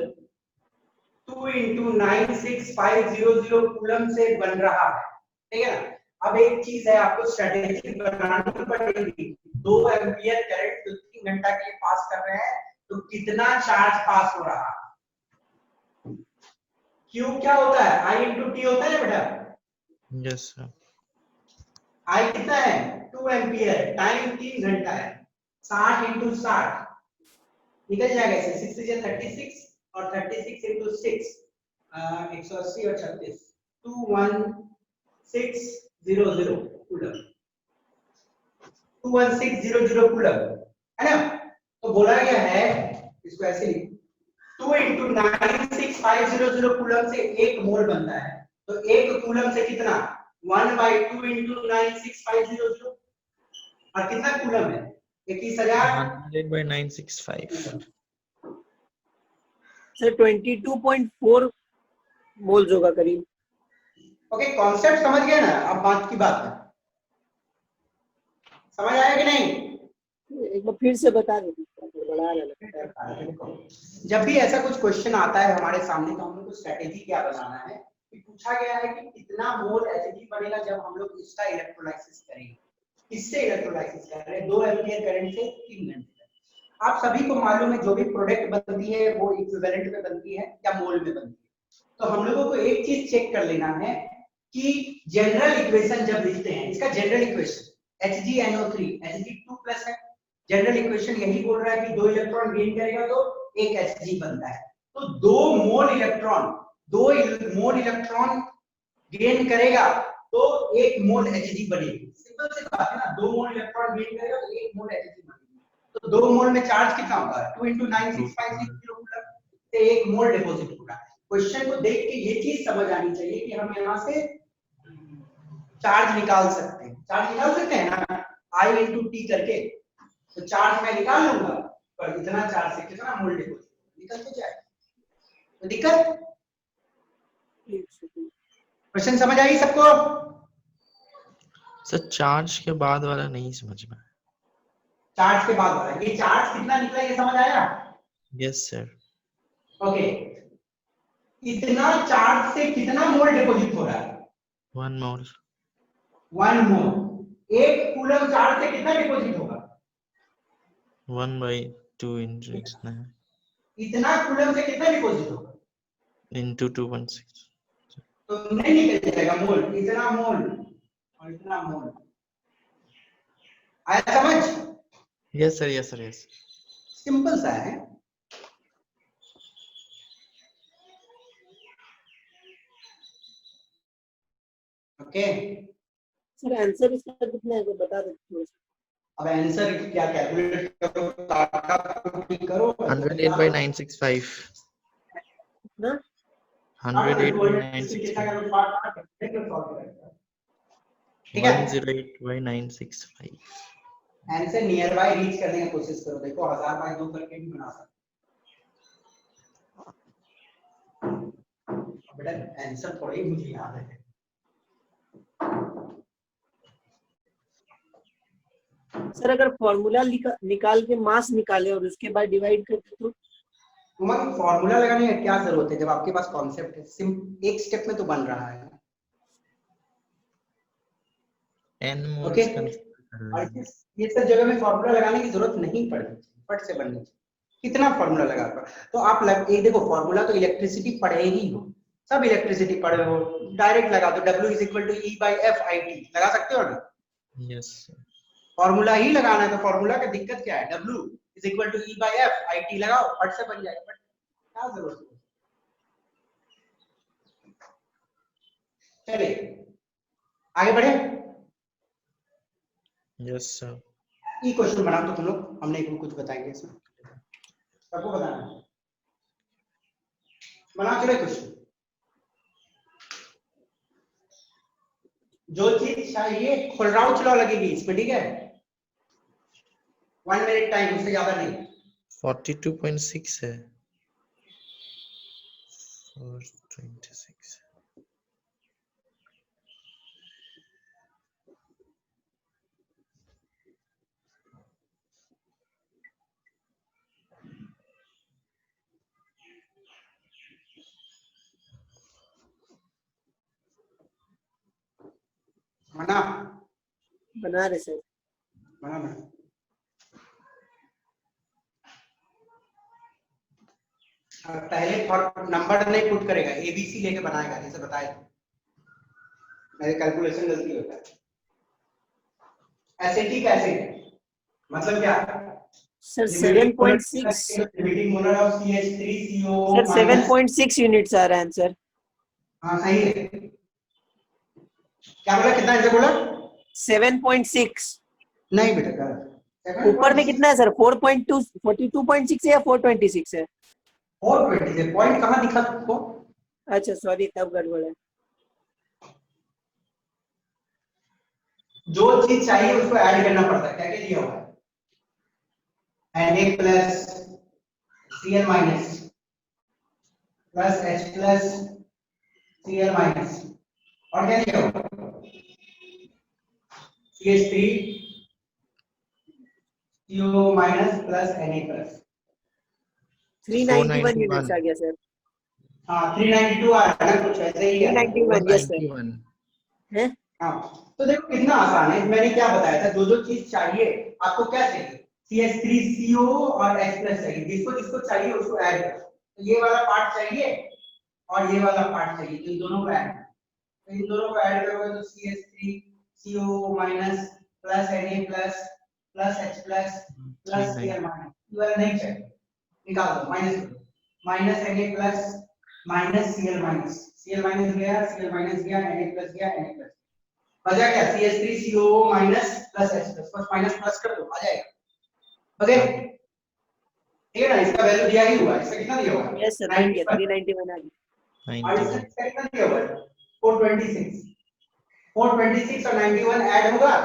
S4: 2 into 96500 कूलम से बन रहा है, ठीक है ना? अब एक चीज है, आपको स्ट्रेटेजी बनानी पड़ेगी। 2 एम्पियर करंट 3 घंटा के लिए पास कर रहे हैं, तो कितना चार्ज पास हो रहा है? Q क्या होता है? I into T होता है बेटा।
S3: Yes sir.
S4: I कितना है? 2 एम्पियर, टाइम 3 घंटा है, 60 into 60 निकल जाएगा इससे, 6 से 36 और 36 into 6 180 और 36 21600 कूलम, 21600 कूलम है ना? तो बोला गया है इसको ऐसे लिख, 2 into 96500 कूलम से 1 मोल बनता है, तो 1 कूलम से कितना? 1/2 into 96500 और कितना कूलम है? 21000
S3: 100/965।
S2: सर 22.4 मोल्स होगा करीब।
S4: ओके, कॉन्सेप्ट समझ गए ना? अब बात की बात है, समझ आया कि नहीं?
S2: एक बार फिर से बता दीजिए, बड़ा लगता है।
S4: जब भी ऐसा कुछ क्वेश्चन आता है हमारे सामने तो हम लोग को स्ट्रेटेजी क्या बनाना है कि पूछा गया है कि कितना मोल एचजी बनेगा जब हम लोग इसका इलेक्ट्रोलाइसिस करेंगे। किससे इलेक्ट्रोलाइसिस कर रहे हैं? 2 एम्पीयर करंट से 3 घंटे तक। आप सभी को मालूम है जो भी प्रोडक्ट बनती है वो इक्विवेलेंट में बनती है या मोल में बनती है। तो हम लोगों को एक चीज चेक कर लेना है कि जनरल इक्वेशन जब लिखते हैं, इसका जनरल इक्वेशन HgNO3 Hg2+ है। जनरल इक्वेशन यही बोल रहा है कि 2 इलेक्ट्रॉन गेन करेगा तो 1 Hg बनता है। तो 2 मोल इलेक्ट्रॉन गेन करेगा तो 1 मोल Hg बनेगी। सिंपल सी बात है ना, 2 मोल इलेक्ट्रॉन गेन करेगा तो 1 मोल Hg बनेगी। तो 2 मोल में चार्ज कितना होगा? 2 × 9656 किलोकूलम से 1 मोल डिपॉजिट होगा। क्वेश्चन को देख के ये चीज समझ आनी चाहिए कि हम यहाँ से चार्ज निकाल सकते हैं। चार्ज निकाल सकते हैं ना, I × T करके। तो चार्ज मैं निकाल लूंगा, पर इतना चार्ज से कितना मोल डिपॉजिट निकल तो जाए। तो दिक्कत? क्वेश्चन समझ आई सबको?
S3: सर चार्ज के बाद वाला नहीं समझ में।
S4: चार्ज के बाद वाला, ये चार्ज कितना निकला ये समझ आया?
S3: Yes sir.
S4: ओके, इतना चार्ज से कितना मोल डिपॉजिट हो रहा है?
S3: 1 मोल।
S4: 1 मोल। 1 कूलम चार्ज से कितना डिपॉजिट होगा?
S3: 1/2 ×
S4: इतना कूलम से कितना डिपॉजिट होगा?
S3: into 2.6।
S4: तो नहीं निकल जाएगा मोल, इतना मोल और इतना मोल। आया समझ?
S3: Yes sir, yes sir, yes.
S4: Simple सा है। ओके,
S2: सर आंसर इसका कितना है बता दो।
S4: अब आंसर क्या कैलकुलेट करो, करो
S3: 108/965।
S2: ना
S3: 108/965।
S4: ठीक है,
S3: 108/965।
S4: आंसर नियर बाय रीच करने की कोशिश करो। देखो 1000/2 करके भी बना सकते हो। बेटा आंसर थोड़ी मुझे याद है।
S2: सर अगर फॉर्मूला निकाल के मास निकाले और उसके बाद डिवाइड करते तो
S4: तुम्हारा फॉर्मूला लगाने की क्या जरूरत है जब आपके पास कॉन्सेप्ट है? एक स्टेप में तो बन रहा है।
S3: n मोल्स
S4: ओके,
S3: कंसीडर
S4: और ये सब जगह में फॉर्मूला लगाने की जरूरत नहीं पड़ती, फट से बननी चाहिए। कितना फॉर्मूला लगा कर तो आप ये देखो, फॉर्मूला तो इलेक्ट्रिसिटी पढ़े ही हो, सब इलेक्ट्रिसिटी पढ़े हो, डायरेक्ट लगा दो। W = E/F/IT लगा सकते हो ना?
S3: यस।
S4: फॉर्मूला ही लगाना है तो फॉर्मूला का दिक्कत क्या है? W = E/F/IT लगाओ, फट से बन जाएगा। क्या जरूरत है? चलिए आगे बढ़े।
S3: Yes sir.
S4: ये क्वेश्चन बना तो तुम लोग, हमने एक कुछ बताएंगे इसमें, सबको बताना है। बना चले क्वेश्चन। जो चीज चाहिए खोलराउच लॉ लगेगी इसमें, ठीक है? 1 मिनट टाइम, उससे ज्यादा नहीं।
S3: 42.6 है। 426।
S2: बना रहे सर।
S4: बना पहले नंबर नहीं पुट करेगा, ABC लेके बनाएगा, जैसे बताया मेरे कैलकुलेशन गलती होता है। एसिटिक एसिड मतलब क्या?
S2: सर 7.6 सर 7.6 यूनिट्स आ रहा है आंसर।
S4: हाँ सही है। क्या बोला? कितना आंसर बोला?
S2: 7.6।
S4: नहीं बेटा गलत।
S2: ऊपर में कितना है सर? 4.2 42.6 है या 426 है?
S4: 420 है। पॉइंट कहाँ दिखा तुमको?
S2: अच्छा सॉरी, तब गड़बड़ है।
S4: जो चीज चाहिए उसको ऐड करना पड़ता है। क्या क्या दिया हुआ है? Na+ Cl-, plus H plus Cl minus, और क्या दिया होगा CH3 CO minus plus Na plus.
S2: 391 units आ गया सर।
S4: हाँ 392 आ रहा है, कुछ ऐसे ही है
S2: 391 यस सर
S3: 91
S2: है।
S4: हाँ। तो देखो कितना आसान है, मैंने क्या बताया था, जो जो चीज चाहिए आपको क्या चाहिए, CH3CO और H प्लस चाहिए, जिसको जिसको चाहिए उसको ऐड करो। तो ये वाला पार्ट चाहिए और ये वाला पार्ट चाहिए, तो इन दोनों को ऐड, तो इन दोनों को ऐड करोगे तो CH3CO minus plus Na plus plus H plus plus Cl minus, ये वाला नहीं चाहिए, निकाल दो, माइनस करो, minus Na plus minus Cl minus, Cl minus गया, Cl माइनस गया, Na प्लस गया, Na प्लस बचा क्या, CH3CO minus plus H plus, बस माइनस प्लस कर दो, आ जाएगा। ओके ठीक है ना, इसका वैल्यू दिया ही हुआ है, इसका कितना दिया हुआ है,
S2: यस सर बन गया 391 आ गया।
S4: और इसका
S3: 91
S4: कितना दिया हुआ है 426, 426 और 91 ऐड होगा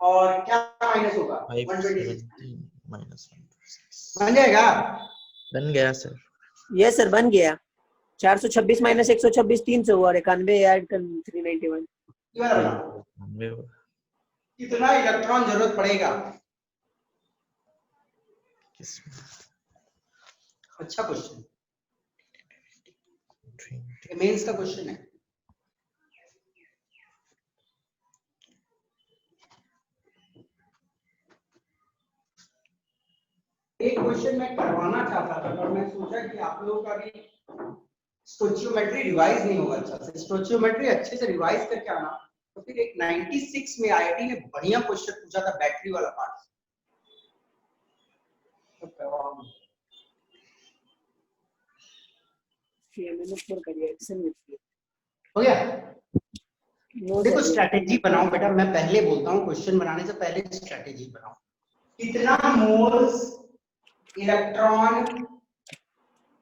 S4: और क्या माइनस होगा 126,
S3: 517 minus 126
S4: बन जाएगा।
S3: बन गया सर।
S2: यस सर बन गया। 426 माइनस 126 300 हुआ, और 91 ऐड कर 391।
S4: ये वाला बनाओ, कितना इलेक्ट्रॉन जरूरत पड़ेगा, अच्छा क्वेश्चन, मेंस का क्वेश्चन है। एक क्वेश्चन मैं करवाना चाहता था, पर मैं सोचा कि आप लोगों का भी स्टोचियोमेट्री रिवाइज नहीं होगा अच्छा से, स्टोचियोमेट्री अच्छे से रिवाइज करके आना। तो फिर एक 96 में आईआईटी ने बढ़िया क्वेश्चन पूछा था बैटरी वाला पार्ट, तो करवाओ हो गया। देखो स्ट्रैटेजी बनाओ बेटा, मैं पहले बोलता हूँ क्वेश्चन बनाने से पहले स्ट्रैटेजी बनाओ, कितना मोल्स इलेक्ट्रॉन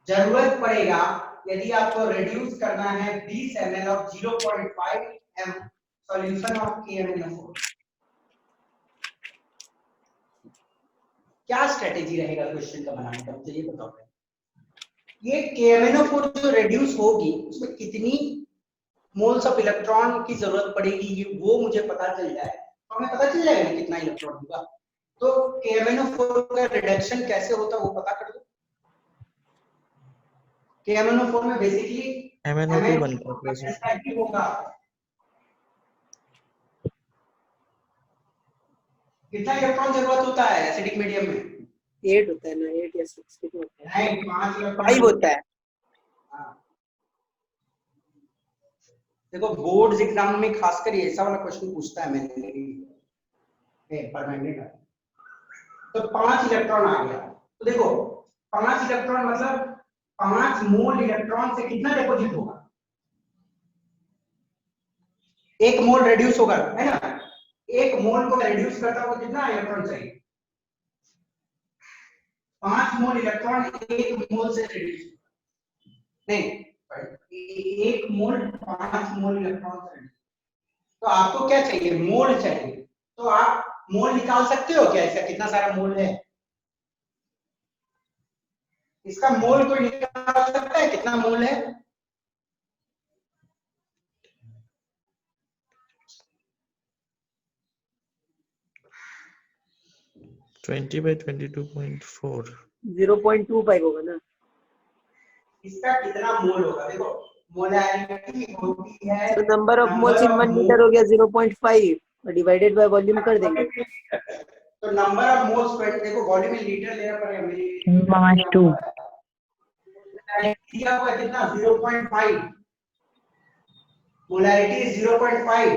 S4: जरूरत पड़ेगा यदि आपको रिड्यूस करना है 20 ml of 0.5 m solution of KMnO4, क्या स्ट्रेटेजी रहेगा क्वेश्चन का बनाने का, मुझे ये बताओ। ये KMnO4 जो रिड्यूस होगी उसमें कितनी मोल्स ऑफ इलेक्ट्रॉन की जरूरत पड़ेगी, ये वो मुझे पता चल जाए तो हमें पता चल जाएगा कितना इलेक्ट्रॉन होगा। तो KMnO4 का रिडक्शन कैसे होता है वो पता कर दो। KMnO4 में बेसिकली
S3: MnO2 बनता है
S4: होगा, कितना इलेक्ट्रॉन जरूरत होता है एसिडिक मीडियम में,
S2: 8 होता है ना, 8 या 6 कितना होता है,
S4: नहीं 5 इलेक्ट्रॉन
S2: 5 होता है।
S4: हाँ। देखो बोर्ड्स एग्जाम में खासकर ये ऐसा वाला क्वेश्चन पूछता है, मैंने परमानेंट है तो 5 इलेक्ट्रॉन आ गया, तो देखो 5 इलेक्ट्रॉन मतलब 5 मोल इलेक्ट्रॉन से कितना डिपॉजिट होगा, 1 मोल रिड्यूस होगा है ना, 1 मोल को रिड्यूस करता हुआ कितना इलेक्ट्रॉन चाहिए, 5 मोल इलेक्ट्रॉन 1 मोल से रिड्यूस नहीं, 1 मोल 5 मोल इलेक्ट्रॉन से रिड्यूस, तो आपको क्या चाहिए, मोल चाहिए, तो आप मोल निकाल सकते हो क्या, इसका कितना सारा मोल है, इसका मोल कोई निकाल सकता है कितना मोल है,
S3: ट्वेंटी बाई 22.4
S2: 0.25 होगा ना,
S4: इसका कितना मोल होगा, देखो मोलैरिटी होती है,
S2: तो number of moles in 1 litre हो गया 0.5 और डिवाइडेड बाय वॉल्यूम कर देंगे,
S4: तो नंबर ऑफ मोल्स देखो वॉल्यूम इन लीटर लेना पड़ेगा,
S5: -2
S4: दिया हुआ कितना 0.5, molarity is 0.5,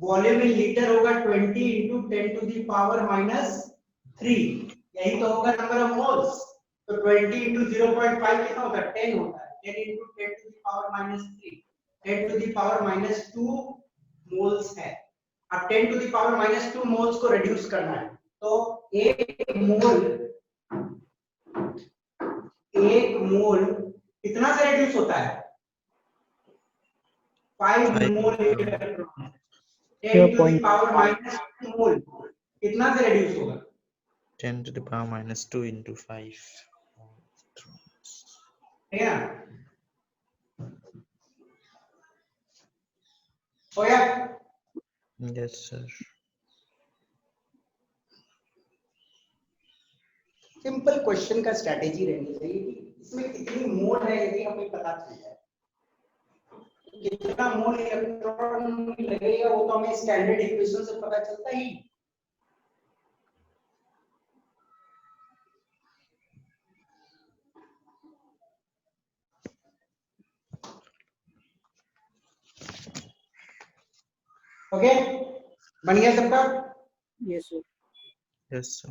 S4: volume in litre होगा 20 into 10 to the power -3, यही तो होगा नंबर ऑफ मोल्स, तो 20 into 0.5 कितना होता है 10 होता है, 10 into 10 to the power -3, 10 to the power -2 moles है, अब 10 to the power -2 मोल्स को रिड्यूस करना है, तो एक मोल कितना से रिड्यूस होता है 5 मोल इलेक्ट्रॉन, 10 to the power -2 मोल कितना से रिड्यूस होगा
S3: 10 to the power -2 into 5
S4: ठीक है ना, हो गया?
S3: Yes, sir.
S4: सिंपल क्वेश्चन का स्ट्रेटेजी रहनी चाहिए कि इसमें कितनी मोल है यदि हमें पता चल जाए। कितना मोल इलेक्ट्रॉन लगेगा वो तो हमें स्टैंडर्ड इक्वेशन से पता चलता ही। ओके, बन गया सबका?
S2: Yes sir.
S3: Yes, sir.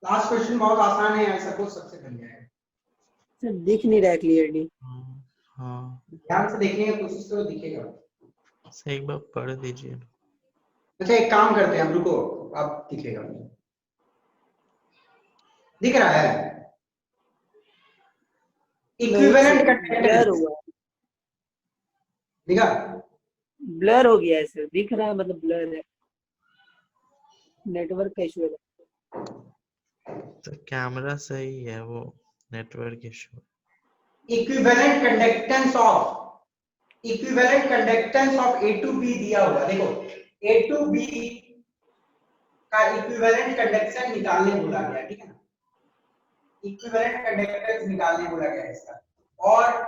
S4: Last question बहुत आसान है, ऐसा कुछ सबसे बन जाएगा।
S2: सर दिख नहीं रहा क्लियरली।
S3: हाँ,
S4: ध्यान से देखने की कोशिश करो, दिखेगा।
S3: सर एक बार पढ़ दीजिए।
S4: अच्छा एक काम करते हैं हम, रुको, अब दिखेगा। दिख रहा है? इक्विवेलेंट
S2: ब्लर
S4: कंडक्टेंस
S2: हुआ,
S4: दिखा?
S2: ब्लर हो गया है सर, दिख रहा है मतलब ब्लर है, नेटवर्क का इशू है।
S3: तो कैमरा सही है, वो network issue.
S4: Equivalent conductance of A two B दिया हुआ, देखो ए टू बी का इक्विवेलेंट कंडक्शन निकालने बोला गया, ठीक है ना? इक्विवेलेंट कंडक्टेंस निकालने बोला गया इसका, और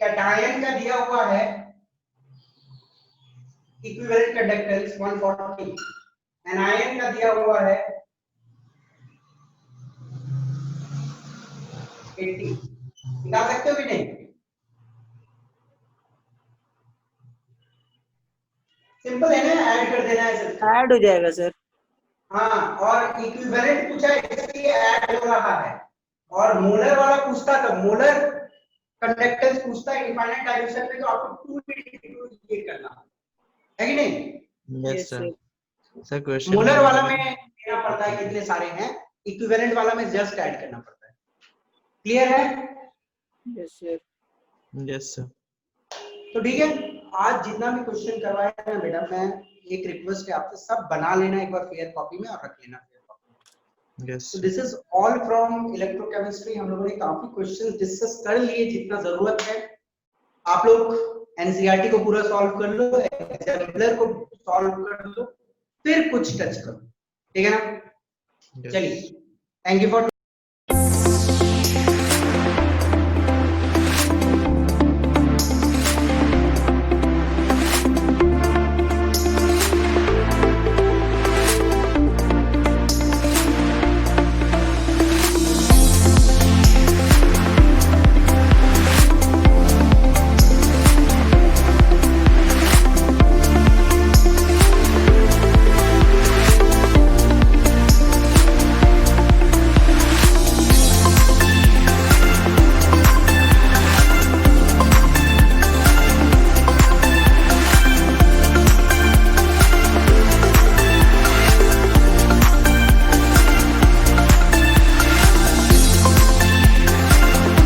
S4: कैटायन का दिया हुआ है इक्विवेलेंट कंडक्टेंस 140, एनायन का दिया हुआ है 80। निकाल सकते हो कि नहीं? सिंपल है ना, ऐड कर देना है सिर्फ।
S2: ऐड हो जाएगा सर।
S4: हाँ, और इक्विवेलेंट पूछा है इसलिए ऐड हो रहा है, और मोलर वाला पूछता तो मोलर कंडक्टेंस पूछता है इनफाइनाइट डायमेंशन में, तो आपको 2 ये करना है कि नहीं?
S3: Yes sir. Sir question
S4: molar वाला में देना पड़ता है कितने सारे हैं, इक्विवेलेंट वाला में जस्ट ऐड करना पड़ता है। क्लियर है?
S2: Yes sir.
S3: Yes sir.
S4: तो ठीक है, आज जितना भी क्वेश्चन करवाया है ना बेटा, मैं एक रिक्वेस्ट है आपसे, सब बना लेना एक बार फेयर कॉपी में और रख लेना फेयर कॉपी में।
S3: यस
S4: तो this is all from electrochemistry. हम लोगों ने काफी क्वेश्चन डिस्कस कर लिए जितना जरूरत है। आप लोग एनसीईआरटी को पूरा सॉल्व कर लो, एग्जाम्पलर को सॉल्व कर लो, फिर कुछ टच करो, ठीक है ना? चलिए, थैंक यू फॉर